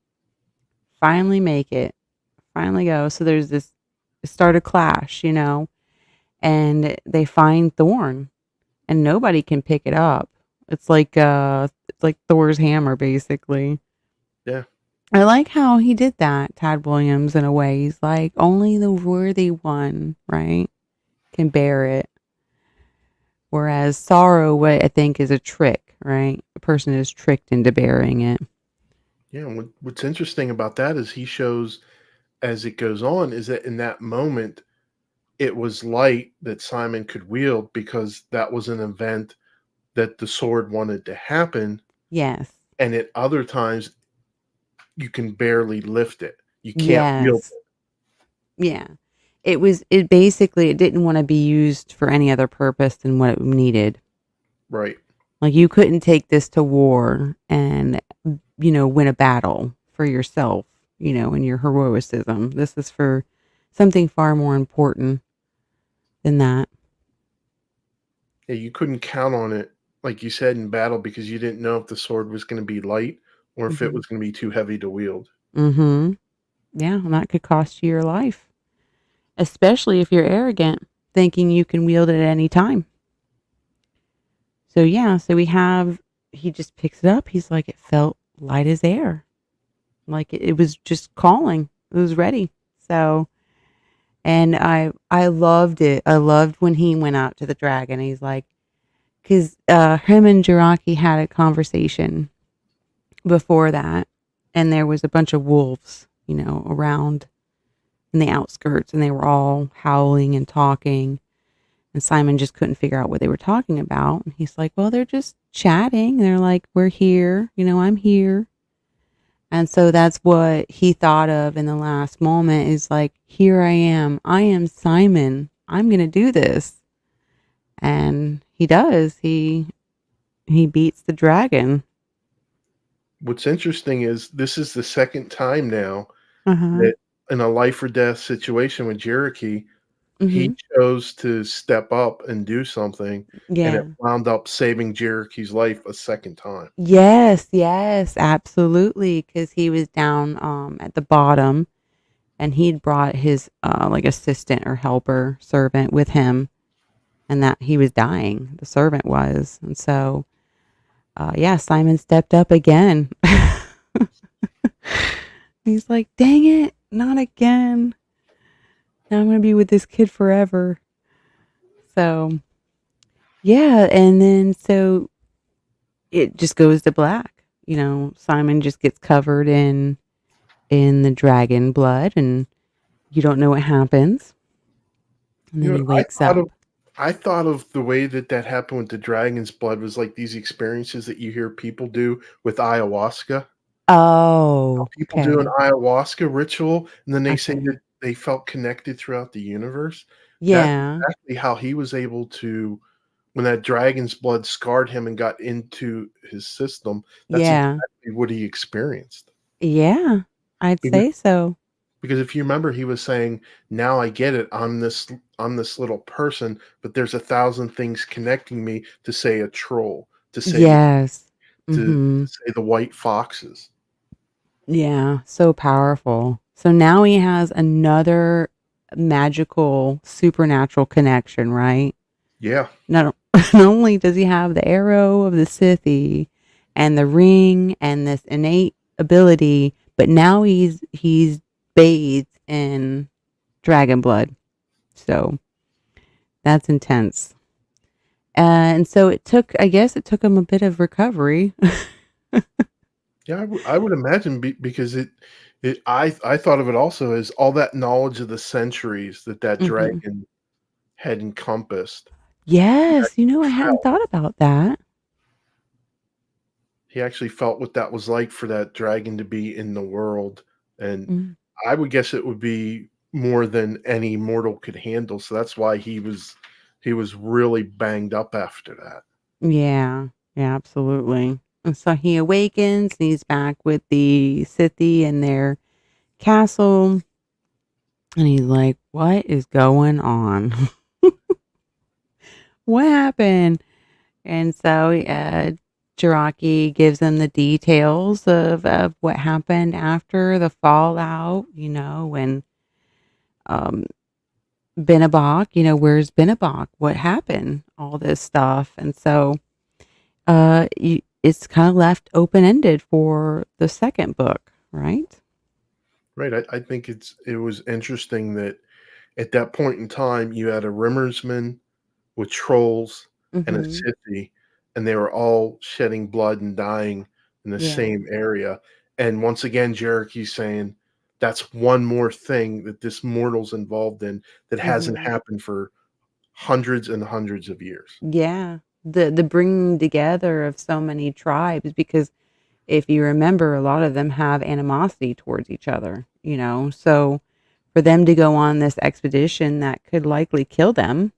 finally make it, finally go. So there's this start a clash, and they find Thorn, and nobody can pick it up. It's like Thor's hammer, basically. Yeah. I like how he did that, Tad Williams, in a way. He's like, only the worthy one, right, can bear it. Whereas sorrow, what I think, is a trick, right? A person is tricked into bearing it. Yeah. What's interesting about that is he shows as it goes on is that in that moment, it was light that Simon could wield because that was an event that the sword wanted to happen. Yes. And at other times, you can barely lift it. You can't wield Yes. it. Yeah. It basically, it didn't want to be used for any other purpose than what it needed. Right. Like, you couldn't take this to war and, win a battle for yourself, in your heroicism. This is for something far more important than that. Yeah, you couldn't count on it, like you said, in battle because you didn't know if the sword was going to be light or if it Hmm. was going to be too heavy to wield. Hmm. Yeah, and that could cost you your life, especially if you're arrogant, thinking you can wield it at any time. So yeah, he just picks it up. He's like, it felt light as air. Like it was just calling. It was ready. So, and I loved it. I loved when he went out to the dragon. He's like, because him and Jiraki had a conversation before that, and there was a bunch of wolves, around in the outskirts, and they were all howling and talking. And Simon just couldn't figure out what they were talking about. And he's like, well, they're just chatting. They're like, we're here, I'm here. And so that's what he thought of in the last moment, is like, here I am. I am Simon. I'm going to do this. And he does. He beats the dragon. What's interesting is this is the second time now Uh-huh. that in a life or death situation with Cherokee, he Mhm. chose to step up and do something, and it Yeah. wound up saving Cherokee's life a second time. Yes, yes, absolutely, cuz he was down at the bottom, and he'd brought his like assistant or helper servant with him, and that he was dying. The servant was. And so yeah, Simon stepped up again. He's like, "Dang it, not again. Now I'm going to be with this kid forever." So, yeah, and then so it just goes to black. Simon just gets covered in the dragon blood, and you don't know what happens. And You then know, he wakes up. I thought of the way that that happened with the dragon's blood was like these experiences that you hear people do with ayahuasca. Oh, People do an okay. ayahuasca ritual, and then they say Okay. that they felt connected throughout the universe. That's Yeah. exactly how he was able to when that dragon's blood scarred him and got into his system, that's Yeah. exactly what he experienced. Yeah. I'd Because say so. because if you remember, he was saying, "Now I get it. I'm this little person, but there's 1,000 things connecting me to say a troll, Yes. to Mhm. say the white foxes." Yeah, so powerful. So now he has another magical supernatural connection, right? Yeah. Not, not only does he have the arrow of the Scythe and the ring and this innate ability, but now he's bathed in dragon blood. So that's intense. And so I guess it took him a bit of recovery. Yeah, I would imagine because I thought of it also as all that knowledge of the centuries that that Hmm. dragon had encompassed. Yes, I hadn't Felt thought about that. he actually felt what that was like for that dragon to be in the world, and Mm. I would guess it would be more than any mortal could handle, so that's why he was really banged up after that. Yeah, yeah, absolutely. And so he awakens and he's back with the Scythe in their castle. And he's like, what is going on? What happened? And so Cherokee gives them the details of what happened after the fallout, when um, Benabok, where's Benabok? What happened? All this stuff. And so it's kind of left open ended for the second book, right? Right. I think it was interesting that at that point in time, you had a Rimmersman with trolls and a Mm-hmm. Scythy, and they were all shedding blood and dying in the Yeah. same area. And once again, Cherokee's saying that's one more thing that this mortal's involved in that hasn't Mm-hmm. happened for hundreds and hundreds of years. Yeah. The bringing together of so many tribes, because if you remember, a lot of them have animosity towards each other, so for them to go on this expedition that could likely kill them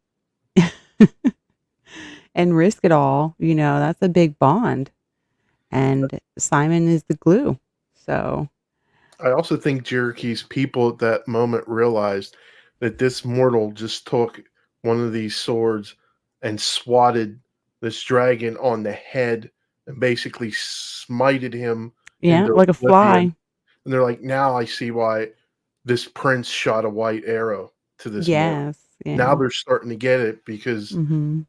and risk it all, that's a big bond. And Simon is the glue. So, I also think Cherokee's people at that moment realized that this mortal just took one of these swords and swatted this dragon on the head and basically smited him yeah, into like a oblivion. fly. And they're like, now I see why this prince shot a white arrow to this mortal. Yes. Now Yeah. they're starting to get it because, Mm-hmm.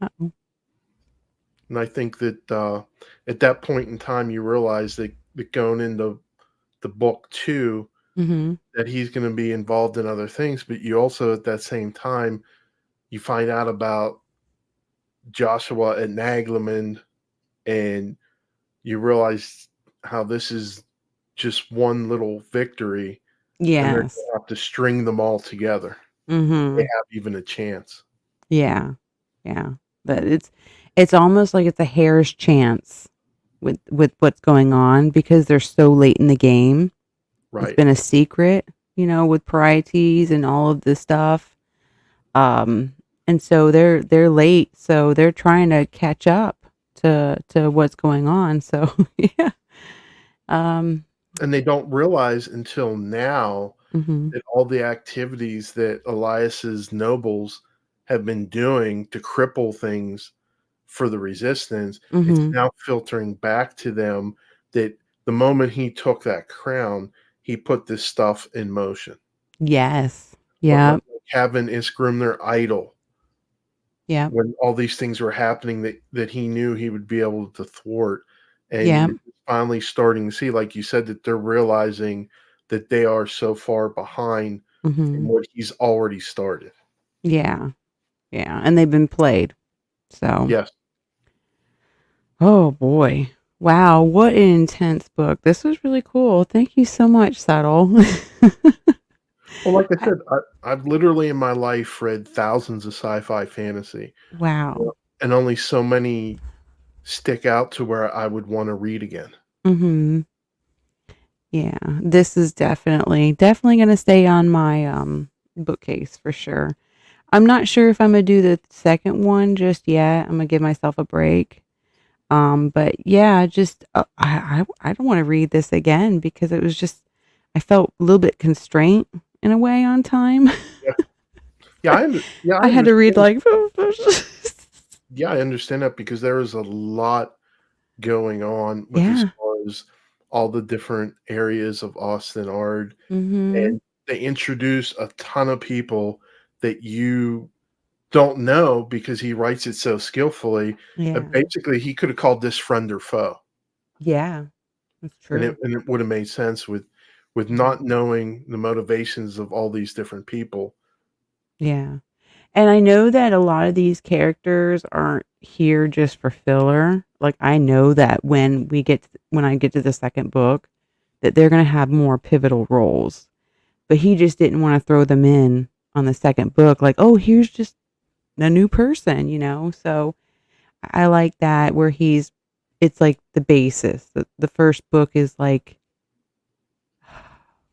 Uh-oh. and I think that at that point in time, you realize that going into the book two, Mm-hmm. that he's gonna be involved in other things, but you also at that same time, you find out about Joshua and Naglamond, and you realize how this is just one little victory, and they're Yes. gonna have to string them all together. They Mm-hmm. have even a chance. Yeah. Yeah. But it's almost like it's a hair's chance with what's going on because they're so late in the game. It's Right. been a secret, with priorities and all of this stuff. Um, and so they're late, so they're trying to catch up to what's going on. So yeah. Um, And they don't realize until now mhm. that all the activities that Elias's nobles have been doing to cripple things for the resistance, it's Mhm. now filtering back to them that the moment he took that crown, he put this stuff in motion. Yes. Like Yep. having Iskrim their idol, Yep. when all these things were happening that he knew he would be able to thwart, and Yep. you're finally starting to see, like you said, that they're realizing that they are so far behind in Mhm. what he's already started. Yeah. Yeah. And they've been played. So, Yes. oh boy. Wow, what an intense book. This was really cool. Thank you so much, Settle. Well, like I I- said, I've literally in my life read thousands of sci-fi fantasy, you wow. know, and only so many stick out to where I would wanna read again. Mhm. Yeah, this is definitely gonna stay on my bookcase for sure. I'm not sure if I'm gonna do the second one just yet. I'm gonna give myself a break. But yeah, just I don't want to read this again because it was just I felt a little bit constrained in a way on time. Yeah. Yeah, I I had to read understand. like Yeah, I understand that because there is a lot going on with as yeah. far as all the different areas of Austin Ard, Mhm. and they introduce a ton of people that you don't know because he writes it so skillfully. Yeah. Basically, he could have called this friend or foe, Yeah. That's and true. it would have made sense with Mhm. not knowing the motivations of all these different people. Yeah. And I know that a lot of these characters aren't here just for filler. Like I know that when I get to the second book that they're going to have more pivotal roles. But he just didn't want to throw them in on the second book like, "Oh, here's just a new person." So I like that where it's like the basis. The first book is like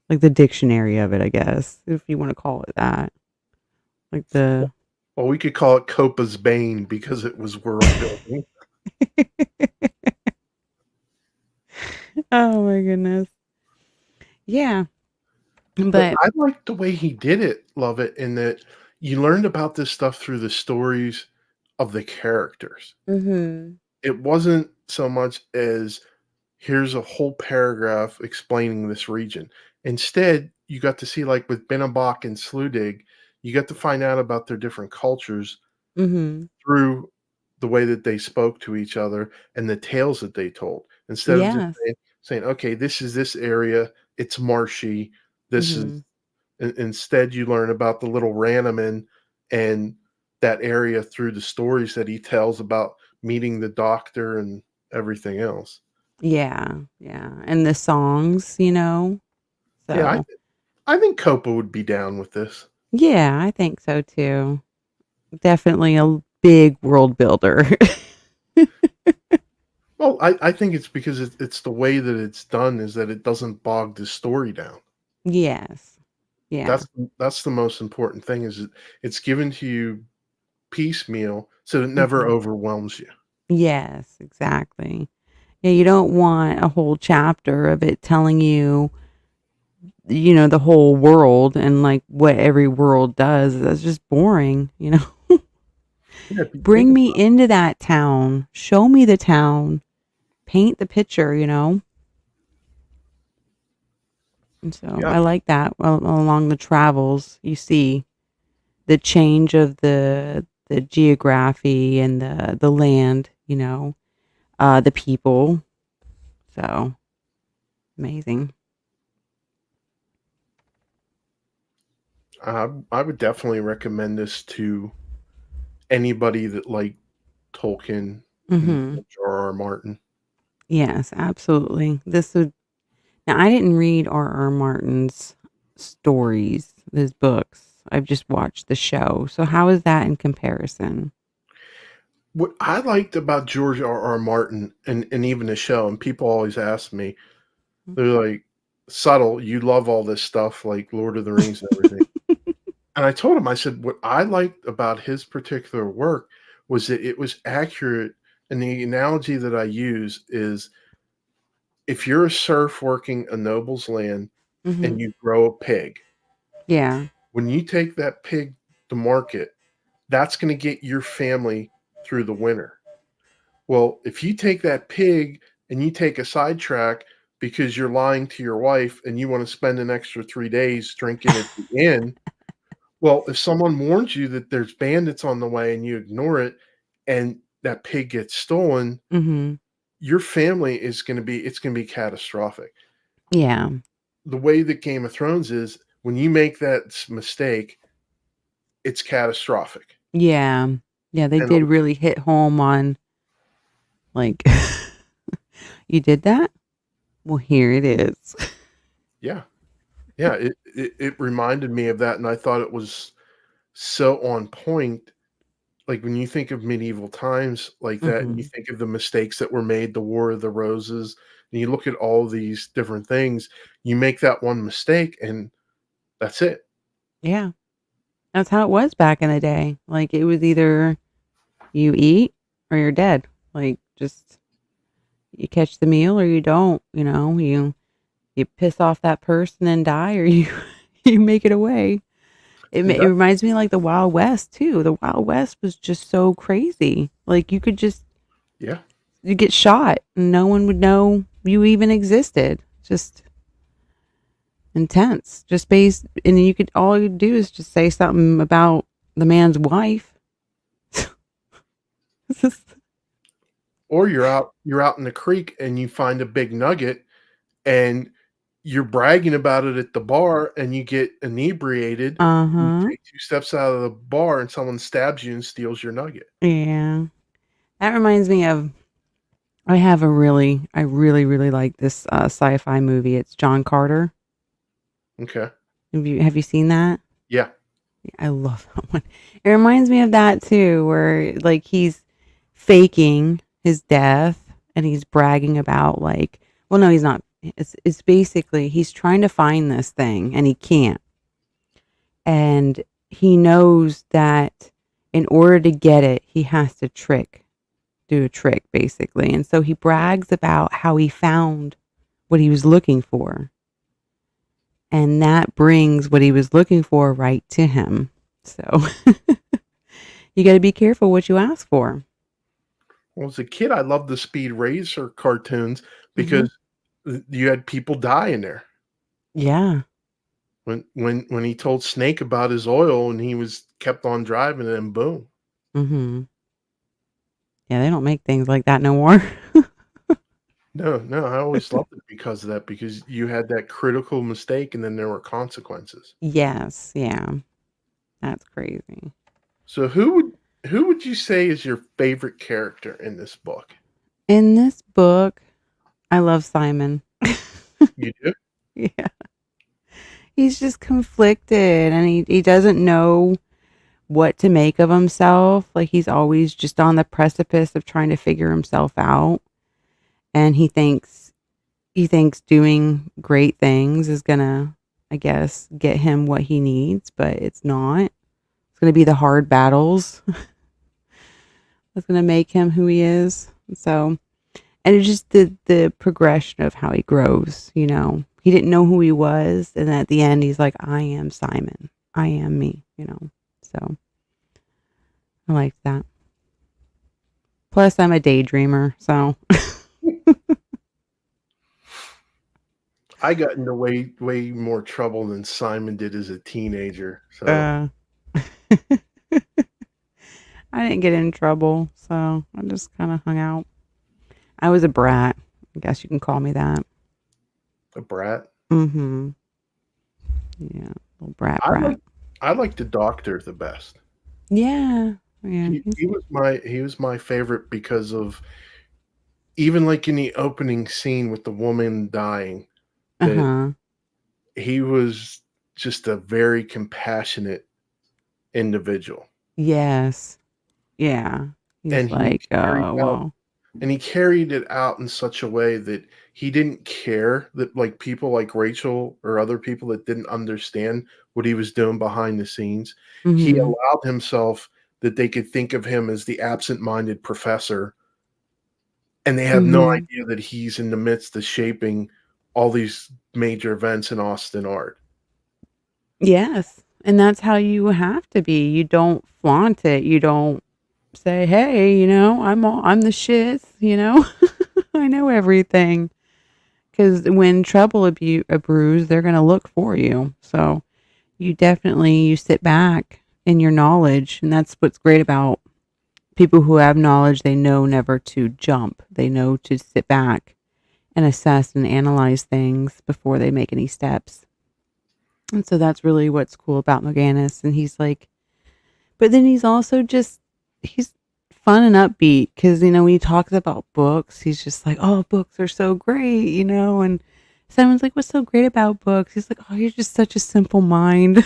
the dictionary of it, I guess, if you want to call it that. Like the Well, we could call it Copa's Bane because it was world building. Oh my goodness. Yeah. But But I liked the way he did it, Love it, in that you learned about this stuff through the stories of the characters. Mhm. It wasn't so much as here's a whole paragraph explaining this region. Instead, you got to see, like with Binnenbach and Sludig, you got to find out about their different cultures Mhm. through the way that they spoke to each other and the tales that they told. Instead of just Yes. saying, "Okay, this is this area, it's marshy, this is," Mhm. instead you learn about the little Ranneman and that area through the stories that he tells about meeting the doctor and everything else. Yeah. Yeah. And the songs, you know? Yeah, So, I think Copa would be down with this. yeah, I think so too. Definitely a big world builder. Well, I think it's because it's the way that it's done is that it doesn't bog the story down. Yes. Yeah. That's that's the most important thing is it's given to you piecemeal so it never Mhm. overwhelms you. Yes, exactly. Yeah, you don't want a whole chapter of it telling you, you know, the whole world and like what every world does. That's just boring, you know. Yeah, if you think Bring me about into that town. Show me the town. Paint the picture, you know. And so yeah, I like that. Well, along the travels, you see the change of the geography and the land, you know, the people. So amazing. I would definitely recommend this to anybody that liked Tolkien and Hmm. George R.R. Martin. Yes, absolutely. This would now I didn't read R.R. Martin's stories, his books. I've just watched the show. So how is that in comparison? What I liked about George R.R. Martin and even the show, and people always ask me, they're like, "Subtle, you love all this stuff like Lord of the Rings and everything." And I told him, I said, "What I liked about his particular work was that it was accurate." And the analogy that I use is if you're a serf working a noble's land Hmm. and you grow a pig, Yeah. when you take that pig to market, that's going to get your family through the winter. Well, if you take that pig and you take a sidetrack because you're lying to your wife and you want to spend an extra 3 days drinking at the inn, well, if someone warns you that there's bandits on the way and you ignore it and that pig gets stolen, Hmm. your family is going to be it's going to be catastrophic. Yeah. The way that Game of Thrones is, when you make that mistake, it's catastrophic. Yeah. Yeah, they And did really hit home on like you did that? Well, here it is. yeah, yeah, it reminded me of that, and I thought it was so on point. Like when you think of medieval times like that, and you Hmm. think of the mistakes that were made, the War of the Roses, and you look at all these different things, you make that one mistake, and that's it. Yeah. That's how it was back in the day. Like it was either you eat or you're dead. Like just you catch the meal or you don't, you know, you piss off that person and die or you you make it away. See It that? reminds me of like the Wild West too. The Wild West was just so crazy. Like you could just Yeah, you get shot and no one would know you even existed. Just intense. Just based and you could all you do is just say something about the man's wife. or you're out in the creek and you find a big nugget, and you're bragging about it at the bar, and you get inebriated, and you Uh-huh. take 2 steps out of the bar, and someone stabs you and steals your nugget. Yeah. That reminds me of I really, really like this sci-fi movie. It's John Carter. Okay. Have you seen that? Yeah. Yeah, I love that one. It reminds me of that too, where like he's faking his death and he's bragging about like, well, no, he's not. It's basically he's trying to find this thing and he can't. And he knows that in order to get it, he has to do a trick basically. And so he brags about how he found what he was looking for. And that brings what he was looking for right to him. So You got to be careful what you ask for. Well, as a kid, I loved the Speed Racer cartoons Hmm. because you had people die in there. Yeah. When he told Snake about his oil and he was kept on driving and boom. Hmm. Yeah, they don't make things like that no more. No, no, I always loved it because of that, because you had that critical mistake and then there were consequences. Yes. Yeah. That's crazy. So who would you say is your favorite character in this book? In this book, I love Simon. You do? Yeah. He's just conflicted and he doesn't know what to make of himself. Like he's always just on the precipice of trying to figure himself out. And he thinks doing great things is gonna, I guess, get him what he needs, but it's not. It's gonna be the hard battles that's gonna make him who he is. So, and it's just the progression of how he grows. He didn't know who he was, and at the end, he's like, "I am Simon. I am me." So I like that. Plus, I'm a daydreamer, so I got into way more trouble than Simon did as a teenager. So uh, I didn't get in trouble. So I just kind of hung out. I was a brat. I guess you can call me that. a brat. Mm-hmm. Yeah, little brat, I like brat. I like the doctor the best. Yeah, yeah. He was my favorite because of, even like in the opening scene with the woman dying, Uh that huh. he was just a very compassionate individual. Yes. Yeah. He's And like, oh well. he carried it out in such a way that he didn't care that, like, people like Rachel or other people that didn't understand what he was doing behind the scenes, he Mm-hmm. allowed himself that they could think of him as the absent-minded professor, and they have no Mm-hmm. idea that he's in the midst of shaping all these major events in Austin art. Yes. And that's how you have to be. You don't flaunt it. You don't say, "Hey, I'm the shit." I know everything. Because when trouble brews, they're gonna look for you. So you sit back in your knowledge, and that's what's great about people who have knowledge. They know never to jump. They know to sit back and assess and analyze things before they make any steps. And so that's really what's cool about Morganis. And he's like, but then he's also he's fun and upbeat because, when he talks about books, he's just like, oh, books are so great. And someone's like, what's so great about books? He's like, oh, you're just such a simple mind.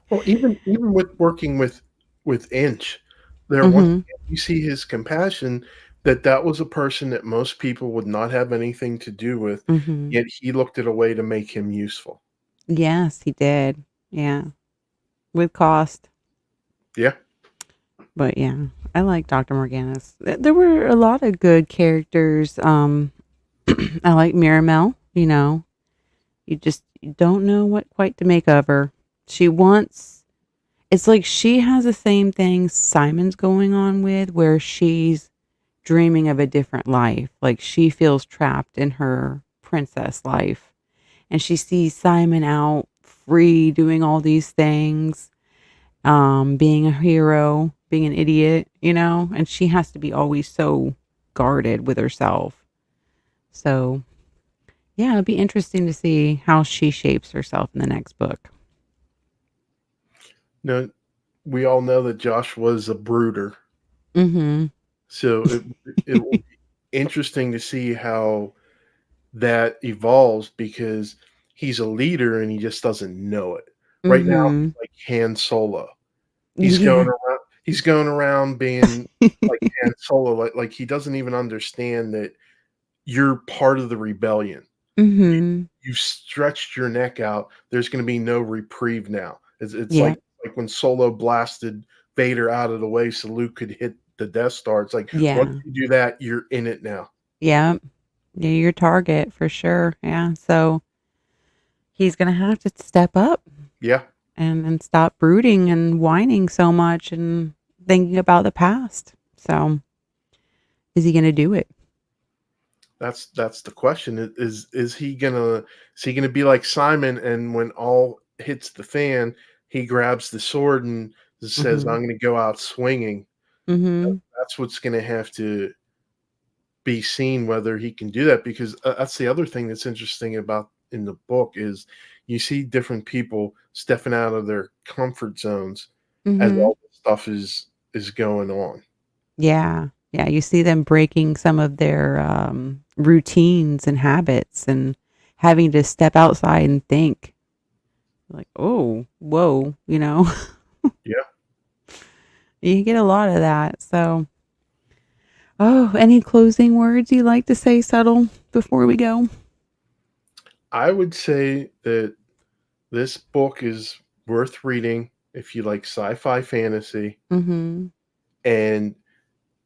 Well, even with working with Inch, there once Hmm. again, you see his compassion, that was a person that most people would not have anything to do with, Hmm. yet he looked at a way to make him useful. Yes, he did. Yeah. With cost. Yeah. But yeah, I like Dr. Morganis. There were a lot of good characters. I like Miramel, you don't know what quite to make of her. It's like she has the same thing Simon's going on with, where she's dreaming of a different life. Like she feels trapped in her princess life and she sees Simon out free doing all these things, being a hero, being an idiot, and she has to be always so guarded with herself. So yeah, it'd be interesting to see how she shapes herself in the next book. No, we all know that Josh was a brooder, Mm-hmm. so it will be interesting to see how that evolves, because he's a leader and he just doesn't know it. Right now, he's Mm-hmm. like Han Solo. Yeah. He's going around being like Han Solo, like he doesn't even understand that you're part of the rebellion. You Mm-hmm. you've stretched your neck out. There's gonna be no reprieve now. It's Yeah. like when Solo blasted Vader out of the way so Luke could hit the Death Star. It's like, once Yeah. you do that, you're in it now. Yeah. Yeah. Your target for sure. Yeah. So he's gonna have to step up Yeah. and stop brooding and whining so much and thinking about the past. So, is he going to do it? That's the question. Is he gonna be like Simon, and when all hits the fan, he grabs the sword and says, Mhm. "I'm gonna go out swinging." Mhm. That's what's gonna have to be seen whether he can do that, because that's the other thing that's interesting about in the book is you see different people stepping out of their comfort zones as Mhm. all this stuff is going on. Yeah. Yeah, you see them breaking some of their routines and habits and having to step outside and think like, "Oh, whoa," you know. Yeah. You get a lot of that. So, oh, any closing words you like to say, Subtle, before we go? I would say that this book is worth reading if you like sci-fi fantasy, Mhm. and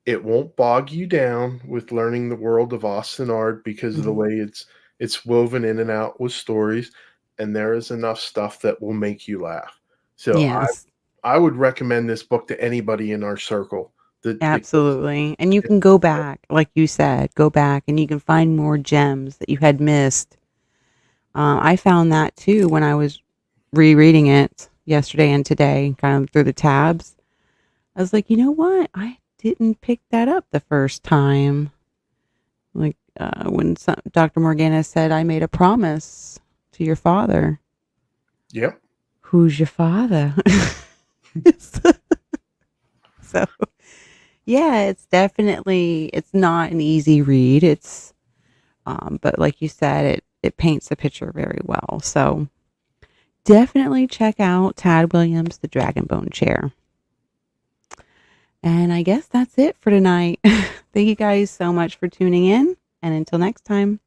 it won't bog you down with learning the world of Austin art because of the Mhm. way it's woven in and out with stories, and there is enough stuff that will make you laugh. So Yes. I would recommend this book to anybody in our circle that because Absolutely. And you it's can go back, like you said, go back and you can find more gems that you had missed. I found that too when I was rereading it yesterday and today, kind of through the tabs. I was like, you know what? I didn't pick that up the first time. Like when Dr. Morgana said, I made a promise to your father. yep. Who's your father? So, yeah, it's not an easy read. But like you said, it paints the picture very well. So definitely check out Tad Williams' The DragonBone Chair. And I guess that's it for tonight. Thank you guys so much for tuning in. And until next time.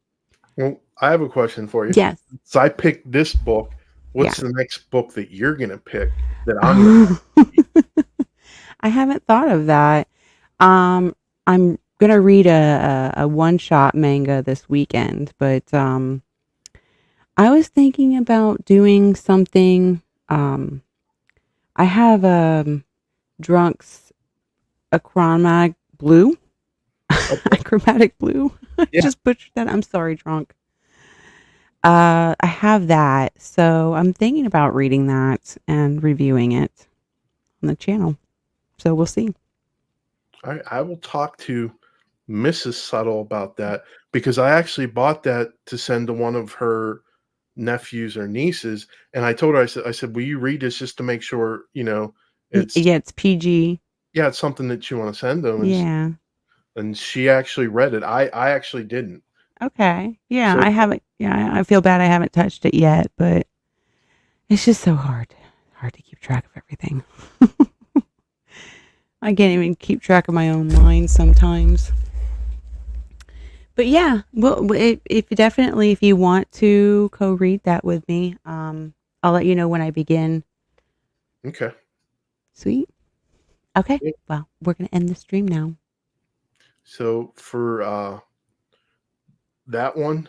Well, I have a question for you. Yes. So I picked this book. Yeah. What's the next book that you're gonna pick that I'm gonna I haven't thought of that. I'm gonna read a one shot manga this weekend, but I was thinking about doing something. Um, I have Drunk's Achromatic Blue. okay. Achromatic Blue. I Yeah. just butchered that. I'm sorry, Drunk. I have that, so I'm thinking about reading that and reviewing it on the channel. So we'll see. I will talk to Mrs. Subtle about that because I actually bought that to send to one of her nephews or nieces, and I told her, I said, "Will you read this just to make sure, it's Yeah, it's PG. yeah, it's something that you wanna send them," Yeah. and she actually read it. I actually didn't. Okay. Yeah, So I haven't. Yeah, I feel bad I haven't touched it yet, but it's just so hard to keep track of everything. I can't even keep track of my own mind sometimes. But yeah, well, if you definitely if you want to co-read that with me, I'll let you know when I begin. okay. Sweet. Okay. Yeah. Well, we're gonna end the stream now. So for, that one,